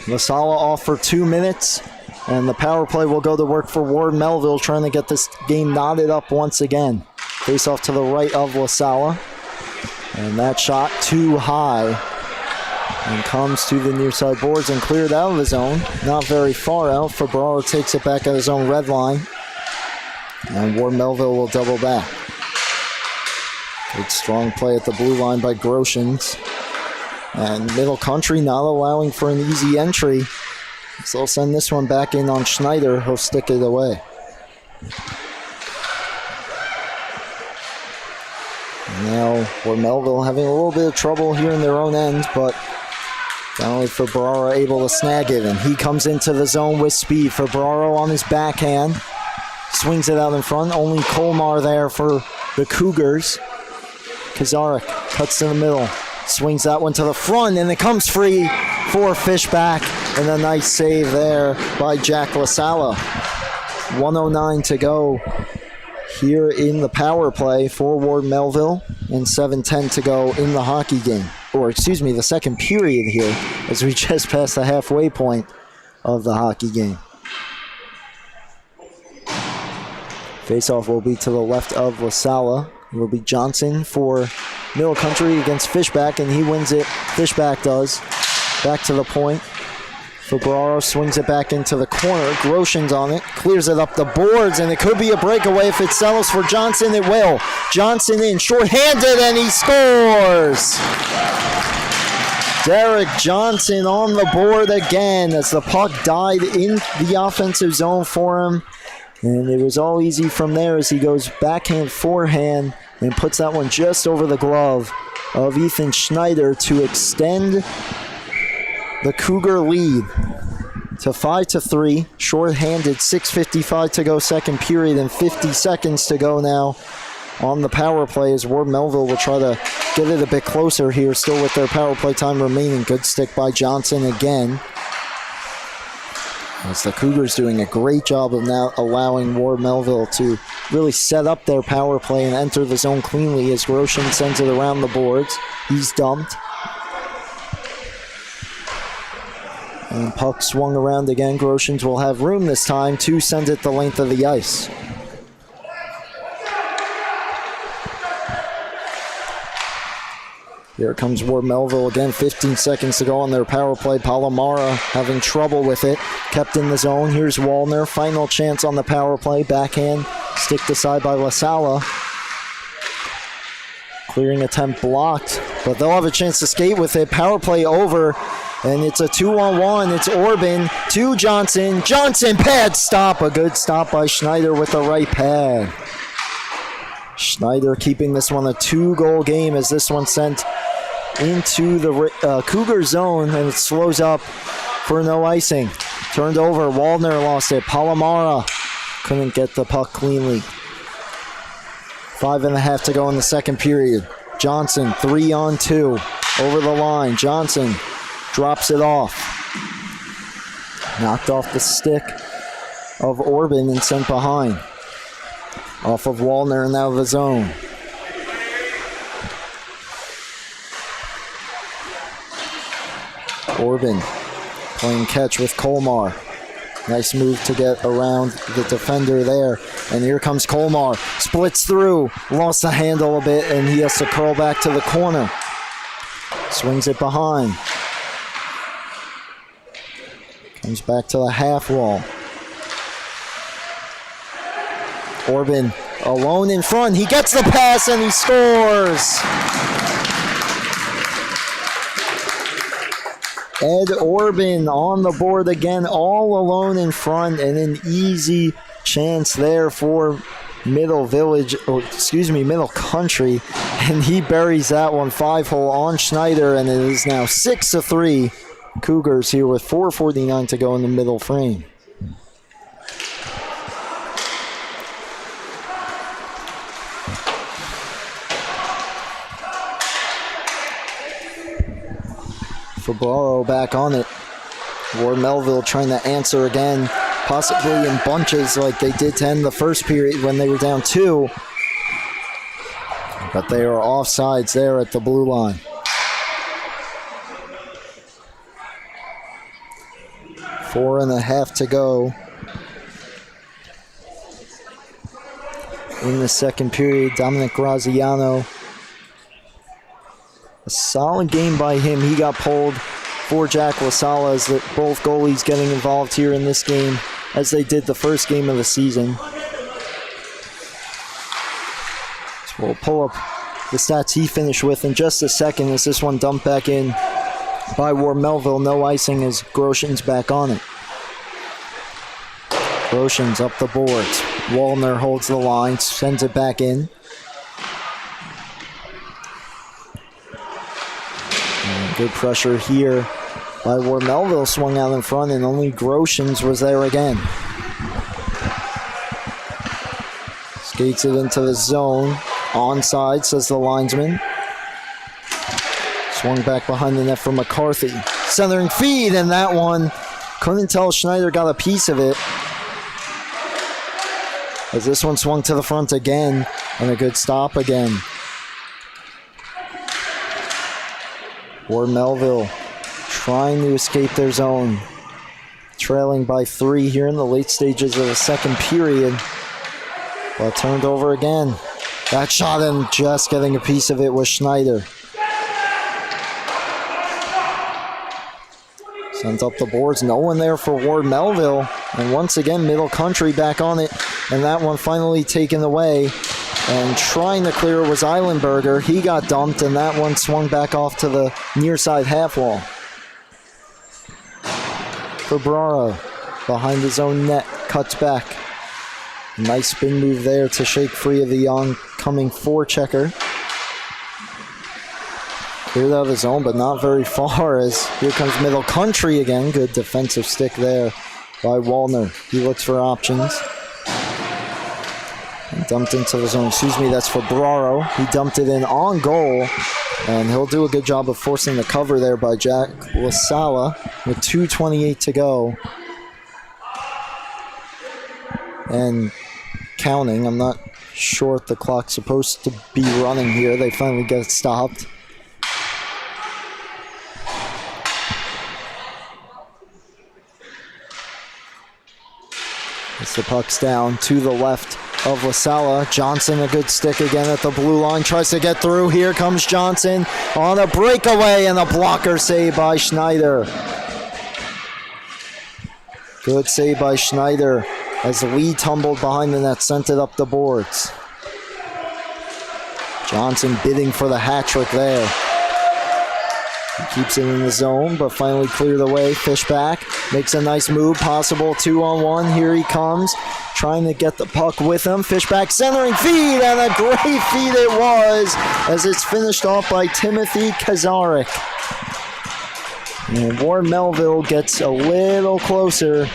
LaSala off for 2 minutes, and the power play will go to work for Ward Melville, trying to get this game knotted up once again. Face off to the right of LaSala, and that shot too high, and comes to the near side boards and cleared out of the zone. Not very far out. Fabraro takes it back at his own red line, and Ward Melville will double back. Good strong play at the blue line by Groshans. And Middle Country not allowing for an easy entry. So they'll send this one back in on Schneider. He'll stick it away. Now, War Melville having a little bit of trouble here in their own end, but finally Fabraro able to snag it, and he comes into the zone with speed. Fabraro on his backhand. Swings it out in front. Only Colmar there for the Cougars. Kazarik cuts to the middle. Swings that one to the front, and it comes free for Fishback. And a nice save there by Jack LaSala. 1:09 to go here in the power play for Ward Melville, and 7:10 to go in the hockey game. Or, excuse me, the second period here, as we just passed the halfway point of the hockey game. Face-off will be to the left of LaSala. It will be Johnson for Middle Country against Fishback, and he wins it. Fishback does. Back to the point. Fabraro swings it back into the corner. Groshans on it. Clears it up the boards, and it could be a breakaway if it settles for Johnson. It will. Johnson in, short-handed, and he scores! Derek Johnson on the board again as the puck died in the offensive zone for him. And it was all easy from there as he goes backhand, forehand, and puts that one just over the glove of Ethan Schneider to extend the Cougar lead to 5-3. Short-handed, 6:55 to go second period, and 50 seconds to go now on the power play as Ward Melville will try to get it a bit closer here, still with their power play time remaining. Good stick by Johnson again. As the Cougars doing a great job of now allowing Ward Melville to really set up their power play and enter the zone cleanly as Groshin sends it around the boards. He's dumped. And puck swung around again. Groshans will have room this time to send it the length of the ice. Here comes Ward Melville again, 15 seconds to go on their power play. Palomara having trouble with it, kept in the zone. Here's Wallner, final chance on the power play. Backhand, stick to side by LaSala. Clearing attempt blocked, but they'll have a chance to skate with it. Power play over, and it's a 2-on-1. It's Orban to Johnson. Johnson, pad stop. A good stop by Schneider with the right pad. Schneider keeping this one a 2-goal game as this one sent into the Cougar zone, and it slows up for no icing. Turned over. Waldner lost it. Palomara couldn't get the puck cleanly. 5.5 to go in the second period. Johnson, 3-on-2. Over the line. Johnson drops it off. Knocked off the stick of Orban and sent behind. Off of Waldner and out of the zone. Orban playing catch with Kolmar. Nice move to get around the defender there. And here comes Kolmar. Splits through. Lost the handle a bit, and he has to curl back to the corner. Swings it behind. Comes back to the half wall. Orban alone in front. He gets the pass and he scores. Ed Orban on the board again, all alone in front, and an easy chance there for Middle Country, and he buries that one 5-hole on Schneider, and it is now 6-3. Cougars here with 4:49 to go in the middle frame. Fabaro back on it. Ward Melville trying to answer again, possibly in bunches like they did to end the first period when they were down 2. But they are offsides there at the blue line. 4.5 to go in the second period. Dominic Graziano. A solid game by him. He got pulled for Jack LaSala as both goalies getting involved here in this game as they did the first game of the season. So we'll pull up the stats he finished with in just a second as this one dumped back in by Ward Melville. No icing as Groshin's back on it. Groshin's up the boards. Wallner holds the line, sends it back in. Good pressure here by Ward Melville, swung out in front, and only Groshin's was there again. Skates it into the zone. Onside, says the linesman. Swung back behind the net for McCarthy. Centering feed, and that one, couldn't tell Schneider got a piece of it. As this one swung to the front again, and a good stop again. Ward Melville trying to escape their zone. Trailing by 3 here in the late stages of the second period. But turned over again. That shot and just getting a piece of it was Schneider. Sent up the boards. No one there for Ward Melville. And once again, Middle Country back on it. And that one finally taken away. And trying to clear it was Eilenberger. He got dumped, and that one swung back off to the near side half wall. Fabraro behind his own net, cuts back. Nice spin move there to shake free of the oncoming forechecker. Cleared out of the zone, but not very far as here comes Middle Country again. Good defensive stick there by Wallner. He looks for options. Dumped into the zone. That's Fabraro. He dumped it in on goal, and he'll do a good job of forcing the cover there by Jack LaSala with 2:28 to go. And counting. I'm not sure if the clock's supposed to be running here. They finally get it stopped. As the puck's down to the left of LaSala. Johnson, a good stick again at the blue line. Tries to get through. Here comes Johnson on a breakaway, and a blocker save by Schneider. Good save by Schneider as Lee tumbled behind the net, sent it up the boards. Johnson bidding for the hat trick there. He keeps it in the zone, but finally cleared away. Fishback makes a nice move, possible 2-on-1. Here he comes, trying to get the puck with him. Fishback centering feed, and a great feed it was, as it's finished off by Timothy Kazarik. And Ward Melville gets a little closer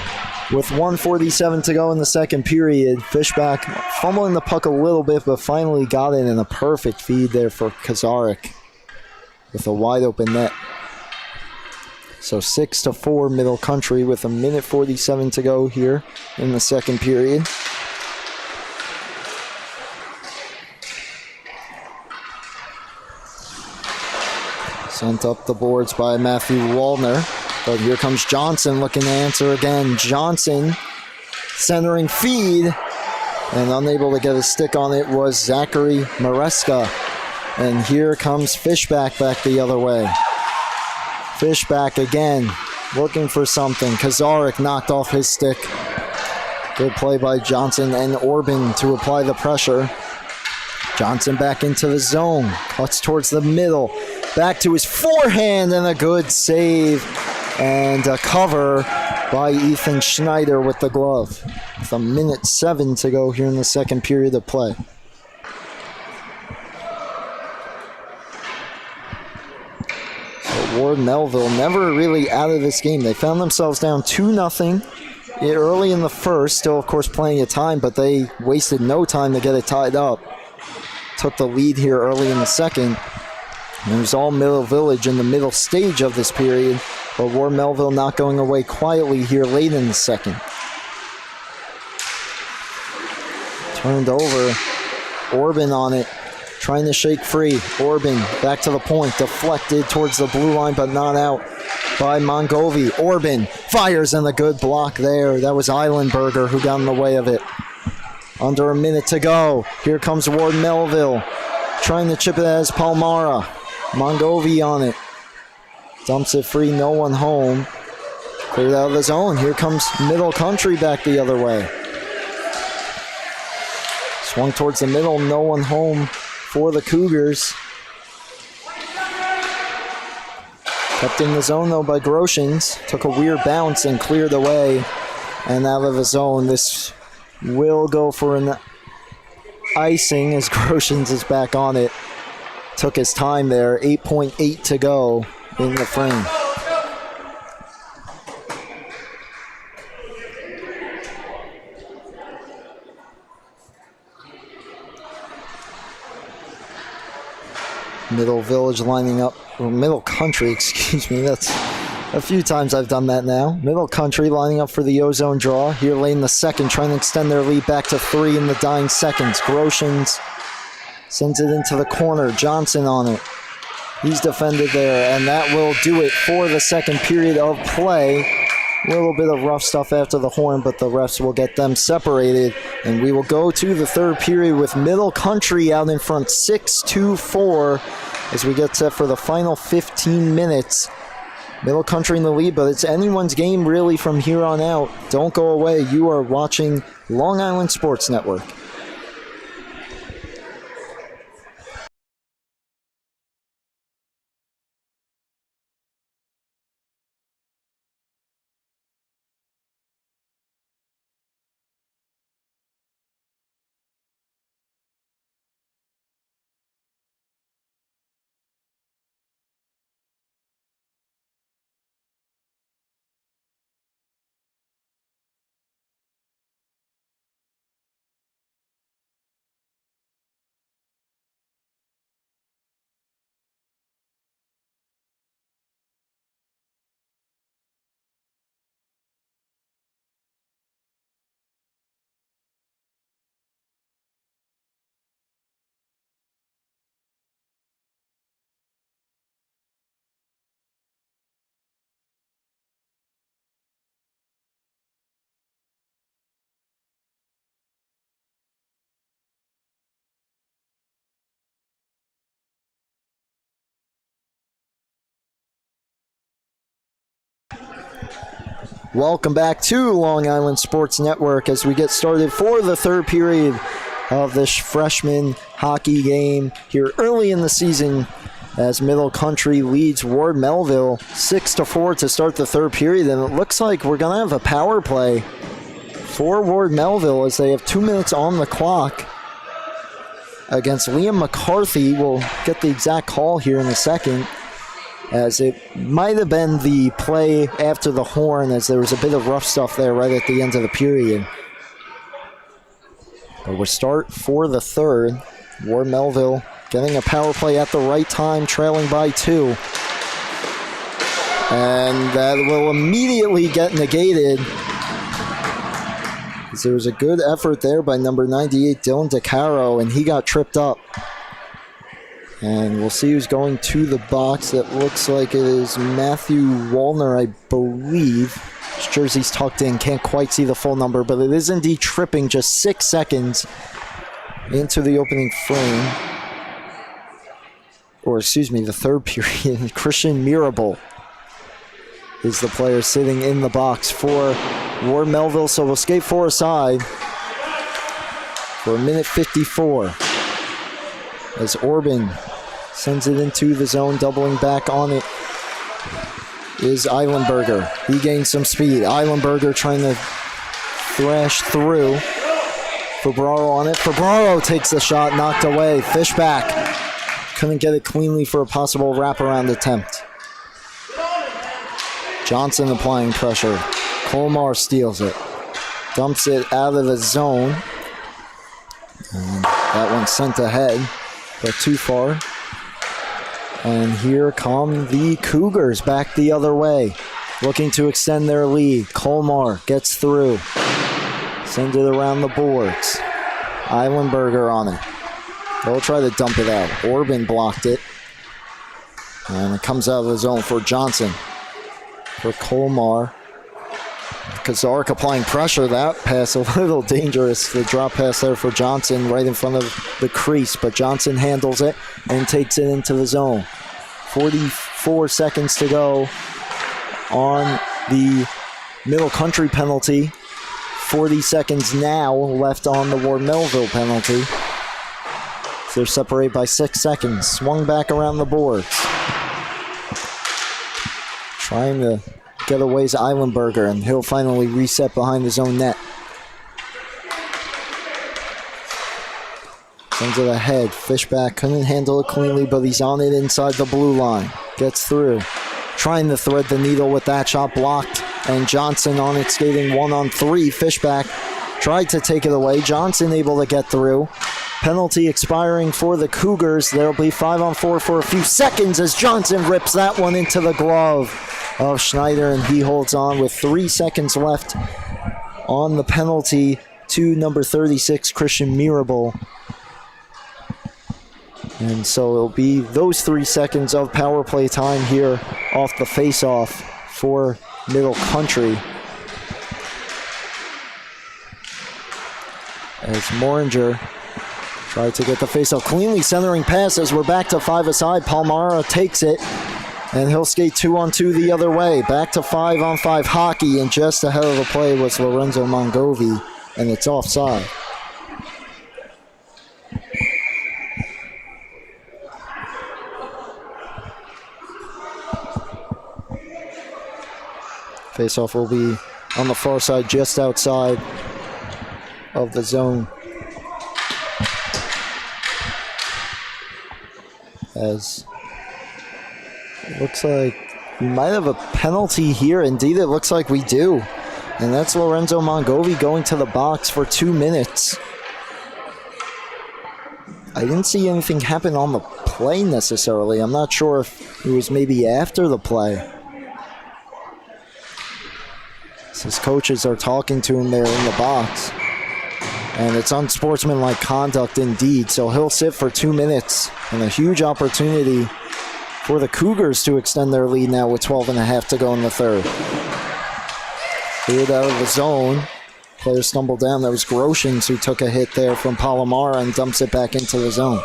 with 1:47 to go in the second period. Fishback fumbling the puck a little bit, but finally got it in a perfect feed there for Kazarik with a wide open net. So 6-4 Middle Country with 1:47 to go here in the second period. Sent up the boards by Matthew Waldner. But here comes Johnson looking to answer again. Johnson centering feed, and unable to get a stick on it was Zachary Maresca. And here comes Fishback back the other way. Fishback again, looking for something. Kazarik knocked off his stick. Good play by Johnson and Orban to apply the pressure. Johnson back into the zone, cuts towards the middle. Back to his forehand, and a good save. And a cover by Ethan Schneider with the glove. With 1:07 to go here in the second period of play. So Ward Melville never really out of this game. They found themselves down 2-0 early in the first. Still, of course, plenty of time, but they wasted no time to get it tied up. Took the lead here early in the second. And it was all Middle Village in the middle stage of this period. But Ward Melville not going away quietly here late in the second. Turned over. Orban on it. Trying to shake free. Orban back to the point. Deflected towards the blue line, but not out by Mongovi. Orban fires, and a good block there. That was Eilenberger who got in the way of it. Under a minute to go. Here comes Ward Melville. Trying to chip it as Palmara. Mongovi on it. Dumps it free, no one home. Cleared out of the zone. Here comes Middle Country back the other way. Swung towards the middle, no one home for the Cougars. Kept in the zone though by Groshans. Took a weird bounce and cleared away. And out of the zone, this will go for an icing as Groshans is back on it. Took his time there, 8.8 to go in the frame. Middle Village lining up, or Middle Country, excuse me, that's a few times I've done that now. Middle Country lining up for the O-Zone draw. Here late in the second, trying to extend their lead back to 3 in the dying seconds. Groshans sends it into the corner. Johnson on it. He's defended there, and that will do it for the second period of play. A little bit of rough stuff after the horn, but the refs will get them separated. And we will go to the third period with Middle Country out in front 6-4 as we get set for the final 15 minutes. Middle Country in the lead, but it's anyone's game really from here on out. Don't go away. You are watching Long Island Sports Network. Welcome back to Long Island Sports Network as we get started for the third period of this freshman hockey game here early in the season as Middle Country leads Ward Melville 6-4 to start the third period. And it looks like we're going to have a power play for Ward Melville as they have 2 minutes on the clock against Liam McCarthy. We'll get the exact call here in a second, as it might have been the play after the horn, as there was a bit of rough stuff there right at the end of the period. But we'll start for the third. Ward Melville getting a power play at the right time, trailing by 2. And that will immediately get negated, as there was a good effort there by number 98, Dylan DeCaro, and he got tripped up. And we'll see who's going to the box. That looks like it is Matthew Wallner, I believe. His jersey's tucked in, can't quite see the full number, but it is indeed tripping just 6 seconds into the opening frame. Or excuse me, the third period. Christian Mirabal is the player sitting in the box for Ward Melville, so we'll skate 4 aside for 1:54 as Orban sends it into the zone. Doubling back on it is Eilenberger. He gains some speed. Eilenberger trying to thrash through. Febraro on it. Febraro takes the shot, knocked away. Fishback couldn't get it cleanly for a possible wraparound attempt. Johnson applying pressure. Colmar steals it. Dumps it out of the zone. And that one sent ahead, but too far. And here come the Cougars back the other way, looking to extend their lead. Colmar gets through. Sends it around the boards. Eilenberger on it. They'll try to dump it out. Orban blocked it. And it comes out of the zone for Johnson. For Colmar. Kazark applying pressure. That pass a little dangerous. The drop pass there for Johnson right in front of the crease. But Johnson handles it and takes it into the zone. 44 seconds to go on the Middle Country penalty. 40 seconds now left on the Ward Melville penalty. They're separated by 6 seconds. Swung back around the boards. Trying to get away is Eilenberger, and he'll finally reset behind his own net. Sends it ahead. Fishback couldn't handle it cleanly, but he's on it inside the blue line. Gets through. Trying to thread the needle with that shot, blocked. And Johnson on it, skating 1-on-3. Fishback tried to take it away. Johnson able to get through. Penalty expiring for the Cougars. There'll be 5-on-4 for a few seconds as Johnson rips that one into the glove of Schneider, and he holds on with 3 seconds left on the penalty to number 36, Christian Mirabal. And so it'll be those 3 seconds of power play time here off the face-off for Middle Country. As Moringer tried to get the face-off cleanly, centering pass as we're back to 5 aside. Palmara takes it, and he'll skate 2-on-2 the other way. Back to 5-on-5 hockey, and just ahead of the play was Lorenzo Mongovi, and it's offside. Face-off will be on the far side, just outside of the zone. As it looks like we might have a penalty here. Indeed, it looks like we do. And that's Lorenzo Mongovi going to the box for 2 minutes. I didn't see anything happen on the play necessarily. I'm not sure if it was maybe after the play. His coaches are talking to him there in the box. And it's unsportsmanlike conduct indeed. So he'll sit for 2 minutes, and a huge opportunity for the Cougars to extend their lead now with 12.5 to go in the third. Cleared out of the zone. Player stumbled down. That was Groshans who took a hit there from Palomara and dumps it back into the zone.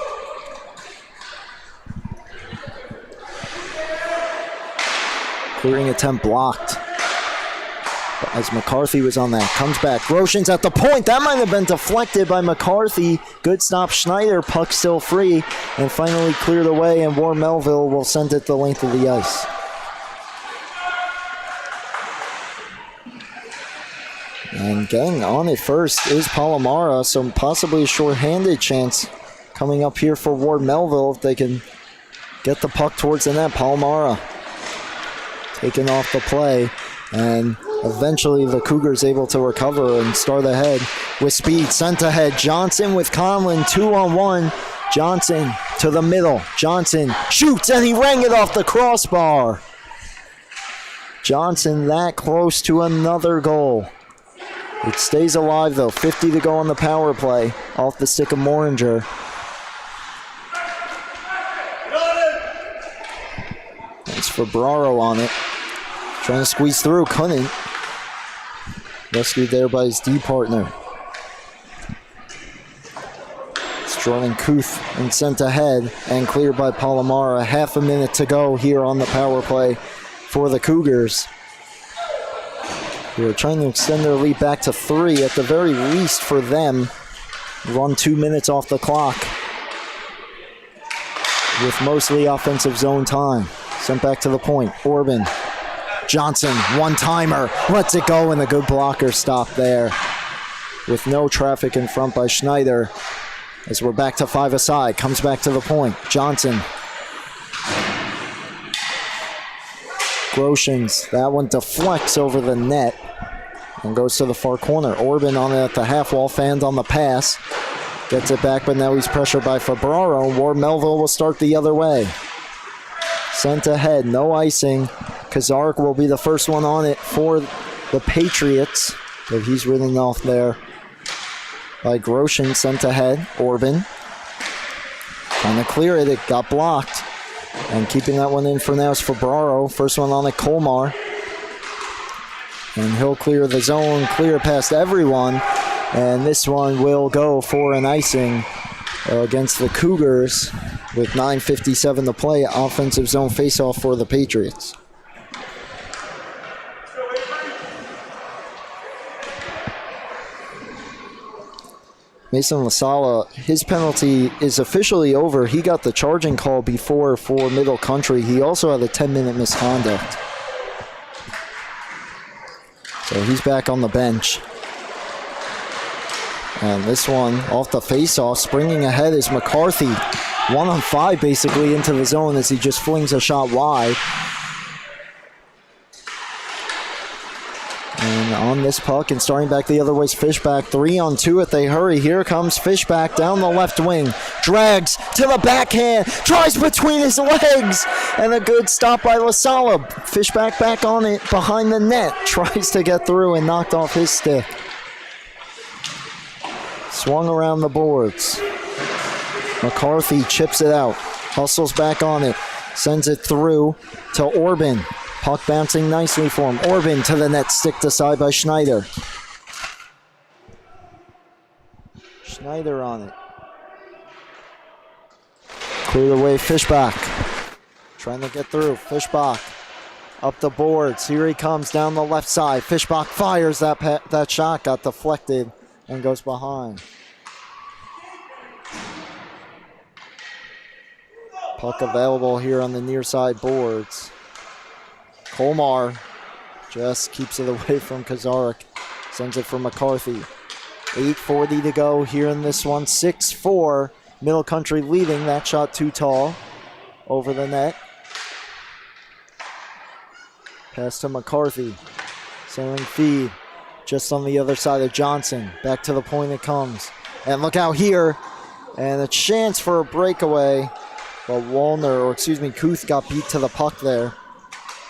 Clearing attempt blocked. as McCarthy was on that. Comes back. Roshan's at the point. That might have been deflected by McCarthy. Good stop. Schneider. Puck still free. And finally cleared away, and War Melville will send it the length of the ice. And getting on it first is Palomara, so possibly a shorthanded chance coming up here for Ward Melville if they can get the puck towards the net. Palomara taking off the play, and eventually the Cougars able to recover and start ahead with speed. Sent ahead. Johnson with Conlon, 2-on-1. Johnson to the middle. Johnson shoots, and he rang it off the crossbar. Johnson that close to another goal. It stays alive, though. 50 to go on the power play off the stick of Moringer. That's Fabraro on it. Trying to squeeze through. Couldn't. Rescued there by his D partner. It's Jordan Kuth and sent ahead and cleared by Palomara. Half a minute to go here on the power play for the Cougars. They're trying to extend their lead back to 3 at the very least for them. Run 2 minutes off the clock with mostly offensive zone time. Sent back to the point. Orban. Johnson, one-timer. Lets it go, and a good blocker stop there. With no traffic in front by Schneider. As we're back to 5 aside. Comes back to the point. Johnson. Groshans. That one deflects over the net and goes to the far corner. Orban on it at the half wall. Fanned on the pass. Gets it back, but now he's pressured by Fabraro. Ward Melville will start the other way. Sent ahead. No icing. Kazarek will be the first one on it for the Patriots. But he's ridden off there by Groshin. Sent ahead. Orban. Trying to clear it. It got blocked. And keeping that one in for now is Fabraro. First one on it, Colmar. And he'll clear the zone, clear past everyone. And this one will go for an icing against the Cougars with 9:57 to play. Offensive zone faceoff for the Patriots. Mason LaSala, his penalty is officially over. He got the charging call before for Middle Country. He also had a 10-minute misconduct. So he's back on the bench. And this one off the face-off, springing ahead is McCarthy. 1-on-5 basically into the zone as he just flings a shot wide. And on this puck and starting back the other way is Fishback. 3-on-2 if they hurry. Here comes Fishback down the left wing. Drags to the backhand. Tries between his legs. And a good stop by LaSala. Fishback back on it behind the net. Tries to get through and knocked off his stick. Swung around the boards. McCarthy chips it out. Hustles back on it. Sends it through to Orban. Puck bouncing nicely for him. Orban to the net, stick to side by Schneider. Schneider on it. Cleared away, Fishbach. Trying to get through, Fishbach. Up the boards, here he comes down the left side. Fishbach fires that shot, got deflected and goes behind. Puck available here on the near side boards. Colmar just keeps it away from Kazarek. Sends it for McCarthy. 8:40 to go here in this one. 6-4. Middle Country leading. That shot too tall. Over the net. Pass to McCarthy. Centering feed. Just on the other side of Johnson. Back to the point it comes. And look out here. And a chance for a breakaway. But Kuth got beat to the puck there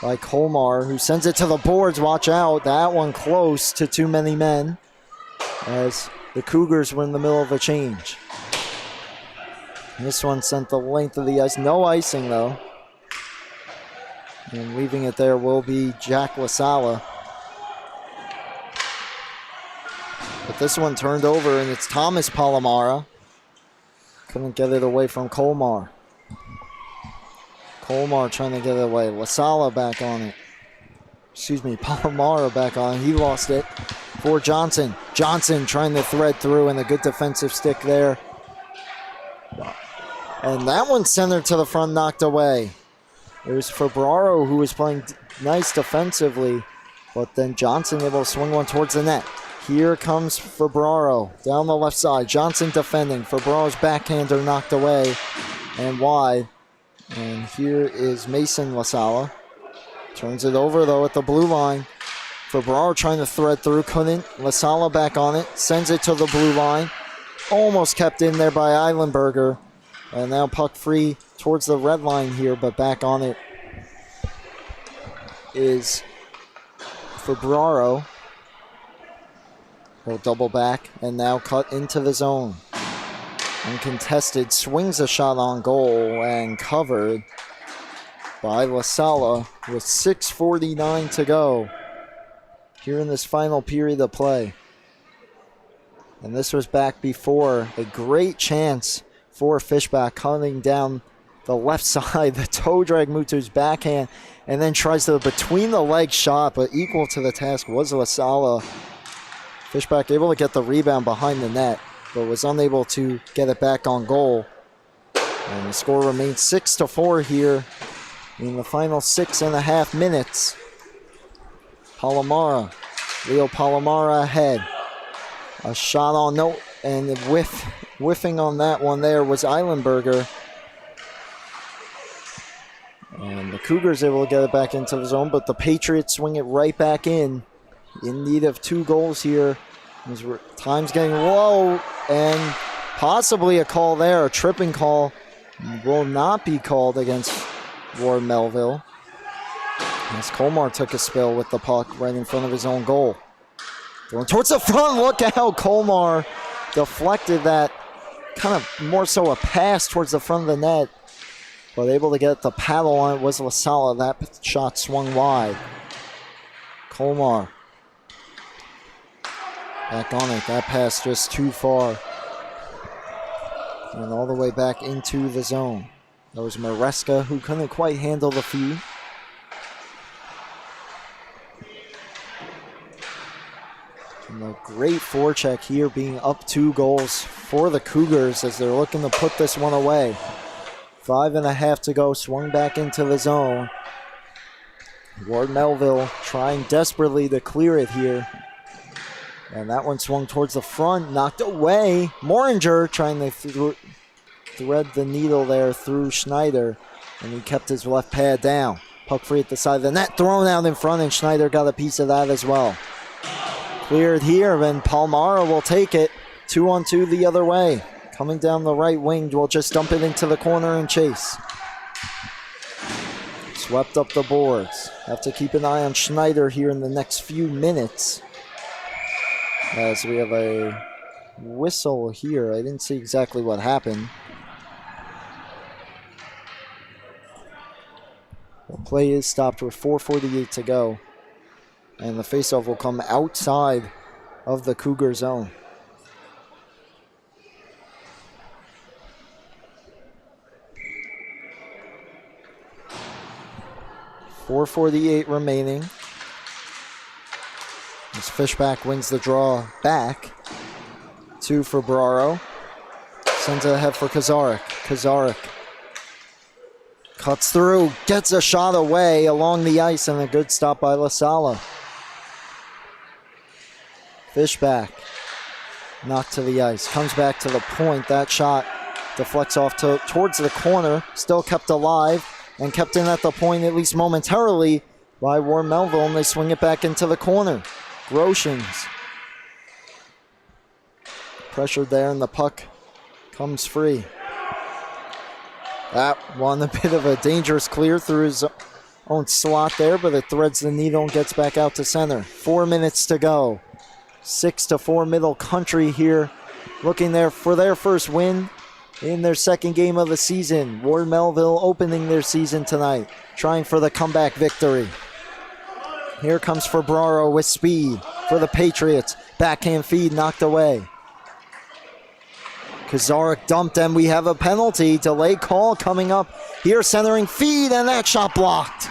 by Colmar, who sends it to the boards. Watch out. That one close to too many men as the Cougars were in the middle of a change. This one sent the length of the ice. No icing, though. And leaving it there will be Jack LaSala. But this one turned over, and it's Thomas Palomara. Couldn't get it away from Colmar. Colmar trying to get it away. LaSala back on it. Palomaro back on. He lost it for Johnson. Johnson trying to thread through, and a good defensive stick there. And that one centered to the front, knocked away. It was Febraro who was playing nice defensively, but then Johnson able to swing one towards the net. Here comes Febraro down the left side. Johnson defending. Febraro's backhander knocked away and wide. And here is Mason LaSala. Turns it over though at the blue line. Febraro trying to thread through, couldn't. LaSala back on it, sends it to the blue line. Almost kept in there by Eilenberger. And now puck free towards the red line here, but back on it is Febraro. He'll double back and now cut into the zone. Uncontested, swings a shot on goal and covered by LaSala with 6:49 to go here in this final period of play. And this was back before a great chance for Fishback, cutting down the left side. The toe drag Mutu's backhand and then tries to between the leg shot, but equal to the task was LaSala. Fishback able to get the rebound behind the net, but was unable to get it back on goal. And the score remains 6-4 here in the final 6.5 minutes. Palomara, Leo Palomara ahead. A shot on note, and whiffing on that one there was Eilenberger. And the Cougars able to get it back into the zone, but the Patriots swing it right back in need of 2 goals here. Time's getting low, and possibly a call there. A tripping call will not be called against Ward Melville, as Colmar took a spill with the puck right in front of his own goal. Going towards the front, look at how Colmar deflected that, kind of more so a pass towards the front of the net, but able to get the paddle on it was LaSala. That shot swung wide. Colmar back on it. That pass just too far. And all the way back into the zone. That was Maresca who couldn't quite handle the feed. And a great forecheck here, being up 2 goals for the Cougars as they're looking to put this one away. 5.5 to go, swung back into the zone. Ward Melville trying desperately to clear it here. And that one swung towards the front, knocked away. Moringer trying to thread the needle there through Schneider, and he kept his left pad down. Puck free at the side of the net, thrown out in front, and Schneider got a piece of that as well. Cleared here, and Palmara will take it. 2-on-2 the other way. Coming down the right wing, will just dump it into the corner and chase. Swept up the boards. Have to keep an eye on Schneider here in the next few minutes, as we have a whistle here. I didn't see exactly what happened. The play is stopped with 4:48 to go. And the faceoff will come outside of the Cougar zone. .448 remaining. As Fishback wins the draw back to Febraro. Sends it ahead for Kazarik. Kazarik cuts through, gets a shot away along the ice, and a good stop by LaSala. Fishback knocked to the ice, comes back to the point. That shot deflects off towards the corner, still kept alive and kept in at the point at least momentarily by Ward Melville, and they swing it back into the corner. Groshans pressured there, and the puck comes free. That one, a bit of a dangerous clear through his own slot there, but it threads the needle and gets back out to center. 4 minutes to go. 6-4 Middle Country here, looking there for their first win in their second game of the season. Ward Melville opening their season tonight, trying for the comeback victory. Here comes Febraro with speed for the Patriots. Backhand feed knocked away. Kazarik dumped, and we have a penalty. Delay call coming up here, centering feed, and that shot blocked.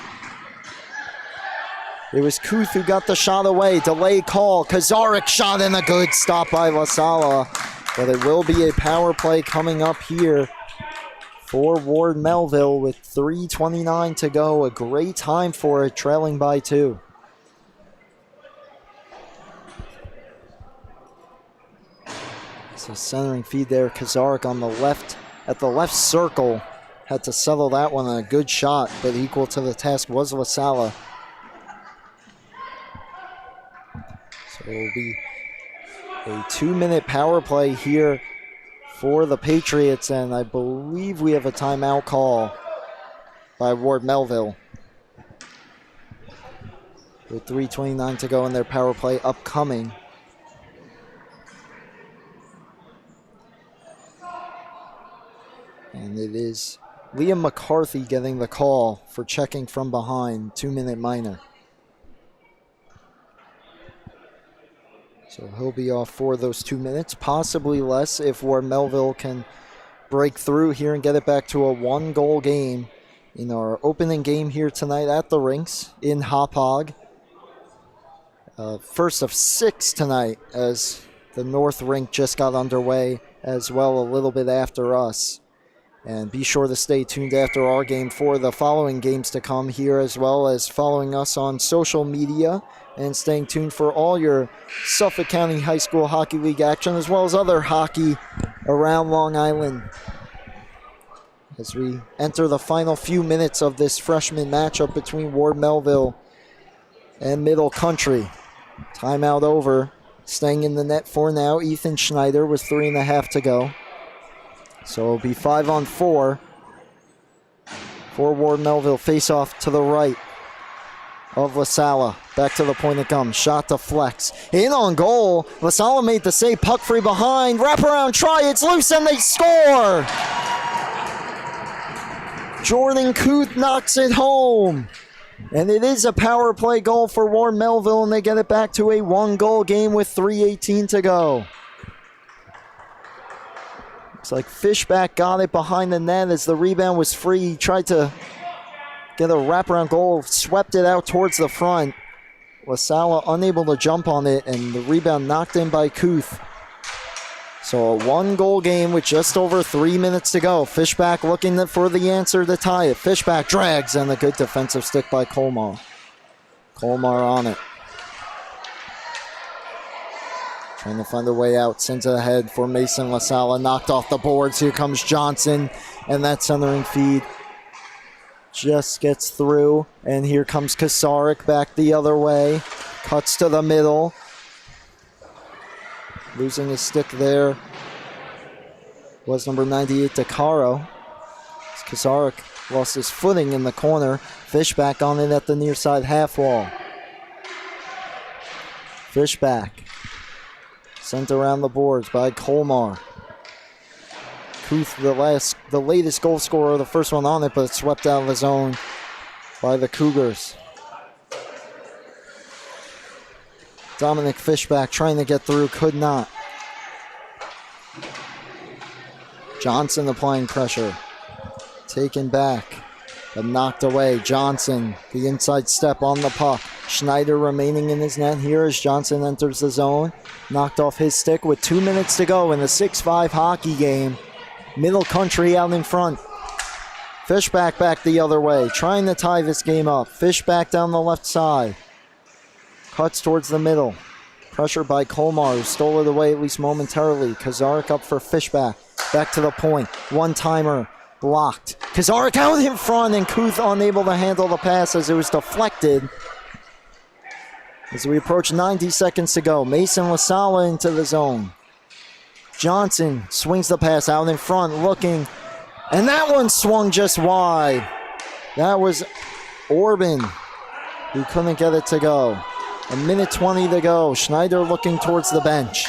It was Kuth who got the shot away. Delay call. Kazarik shot and a good stop by LaSala. But it will be a power play coming up here for Ward Melville with 3:29 to go. A great time for it, trailing by 2. So centering feed there. Kazarik on the left, at the left circle. Had to settle that one on a good shot, but equal to the task was LaSala. So it will be a 2-minute power play here for the Patriots, and I believe we have a timeout call by Ward Melville. With 3:29 to go in their power play upcoming. And it is Liam McCarthy getting the call for checking from behind, 2-minute minor. So he'll be off for those 2 minutes, possibly less if Ward Melville can break through here and get it back to a 1-goal game in our opening game here tonight at the rinks in Hauppauge. First of 6 tonight as the North Rink just got underway as well a little bit after us. And be sure to stay tuned after our game for the following games to come here, as well as following us on social media and staying tuned for all your Suffolk County High School Hockey League action, as well as other hockey around Long Island. As we enter the final few minutes of this freshman matchup between Ward Melville and Middle Country. Timeout over. Staying in the net for now, Ethan Schneider with 3.5 to go. So it'll be 5-on-4 for Ward Melville. Face off to the right of LaSala. Back to the point it comes. Shot to Flex. In on goal. LaSala made the save. Puck free behind. Wraparound try. It's loose and they score. Jordan Kuth knocks it home. And it is a power play goal for Ward Melville, and they get it back to a 1-goal game with 3:18 to go. Looks like Fishback got it behind the net as the rebound was free. He tried to get a wraparound goal, swept it out towards the front. LaSala unable to jump on it, and the rebound knocked in by Kuth. So a 1-goal game with just over 3 minutes to go. Fishback looking for the answer to tie it. Fishback drags, and a good defensive stick by Colmar. Colmar on it. Trying to find a way out. Sends it ahead for Mason LaSala. Knocked off the boards. Here comes Johnson. And that centering feed just gets through. And here comes Kasarik back the other way. Cuts to the middle. Losing his stick there was number 98, DeCaro. Kasarik lost his footing in the corner. Fishback on it at the near side half wall. Fishback. Sent around the boards by Colmar. Kuth, the latest goal scorer, the first one on it, but swept out of the zone by the Cougars. Dominic Fishback trying to get through, could not. Johnson applying pressure. Taken back, but knocked away. Johnson, the inside step on the puck. Schneider remaining in his net here as Johnson enters the zone. Knocked off his stick with 2 minutes to go in the 6-5 hockey game. Middle Country out in front. Fishback back the other way, trying to tie this game up. Fishback down the left side. Cuts towards the middle. Pressure by Colmar, who stole it away at least momentarily. Kazarik up for Fishback. Back to the point. One-timer blocked. Kazarik out in front, and Kuth unable to handle the pass as it was deflected. As we approach 90 seconds to go, Mason LaSala into the zone. Johnson swings the pass out in front, looking, and that one swung just wide. That was Orban, who couldn't get it to go. 1:20 to go. Schneider looking towards the bench.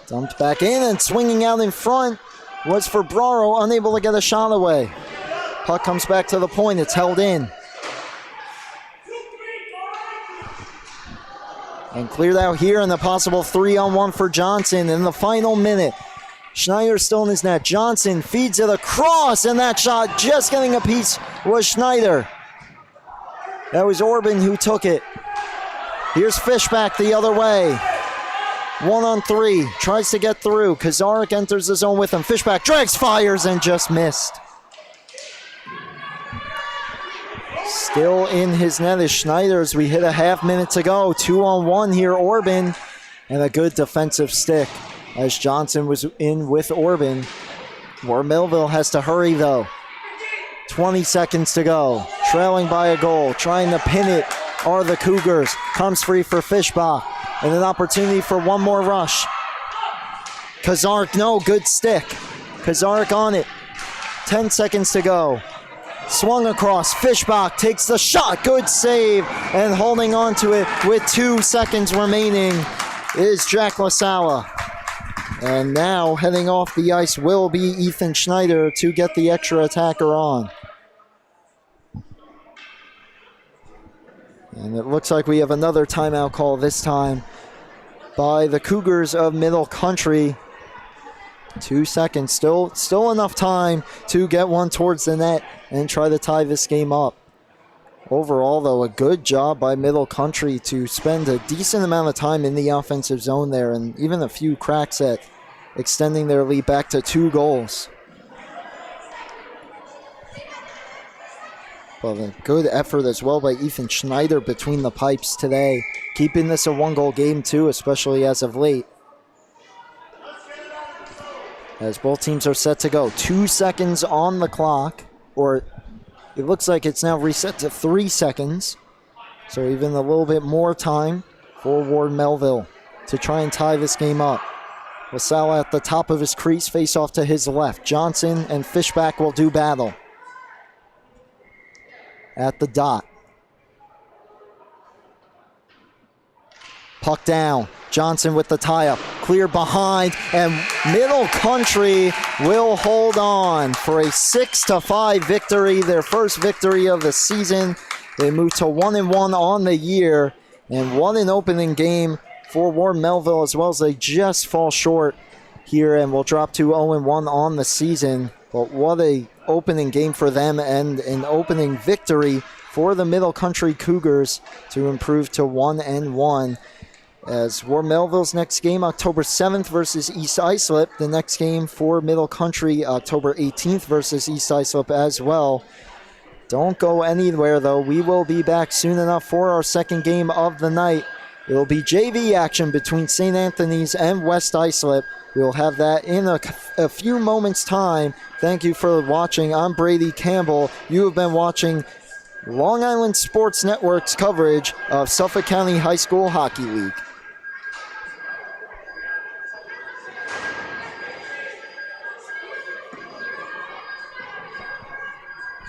Dumped back in, and swinging out in front was Ferbraro, unable to get a shot away. Puck comes back to the point. It's held in. And cleared out here, and the possible 3-on-1 for Johnson in the final minute. Schneider still in his net. Johnson feeds it across, and that shot just getting a piece was Schneider. That was Orban who took it. Here's Fishback the other way. 1-on-3, tries to get through. Kazarik enters the zone with him. Fishback drags, fires, and just missed. Still in his net is Schneider as we hit a half minute to go. 2-on-1 here, Orban, and a good defensive stick as Johnson was in with Orban. Where Melville has to hurry though. 20 seconds to go. Trailing by a goal. Trying to pin it are the Cougars. Comes free for Fishbach. And an opportunity for one more rush. Kazarik, no, good stick. Kazarik on it. 10 seconds to go. Swung across. Fishbach takes the shot. Good save. And holding on to it with 2 seconds remaining is Jack LaSala. And now heading off the ice will be Ethan Schneider to get the extra attacker on. And it looks like we have another timeout call this time by the Cougars of Middle Country. 2 seconds, still enough time to get one towards the net and try to tie this game up. Overall, though, a good job by Middle Country to spend a decent amount of time in the offensive zone there, and even a few cracks at extending their lead back to 2 goals. But a good effort as well by Ethan Schneider between the pipes today, keeping this a 1-goal game too, especially as of late. As both teams are set to go. 2 seconds on the clock, or it looks like it's now reset to 3 seconds. So even a little bit more time for Ward Melville to try and tie this game up. LaSala at the top of his crease, face off to his left. Johnson and Fishback will do battle. At the dot. Puck down. Johnson with the tie-up. Clear behind, and Middle Country will hold on for a 6-5 victory, their first victory of the season. They move to 1-1 on the year, and what an opening game for Ward Melville, as well as they just fall short here and will drop to 0-1 on the season. But what a opening game for them, and an opening victory for the Middle Country Cougars to improve to 1-1. As Ward Melville's next game, October 7th versus East Islip. The next game for Middle Country, October 18th versus East Islip as well. Don't go anywhere though. We will be back soon enough for our second game of the night. It will be JV action between St. Anthony's and West Islip. We'll have that in a few moments' time. Thank you for watching. I'm Brady Campbell. You have been watching Long Island Sports Network's coverage of Suffolk County High School Hockey League.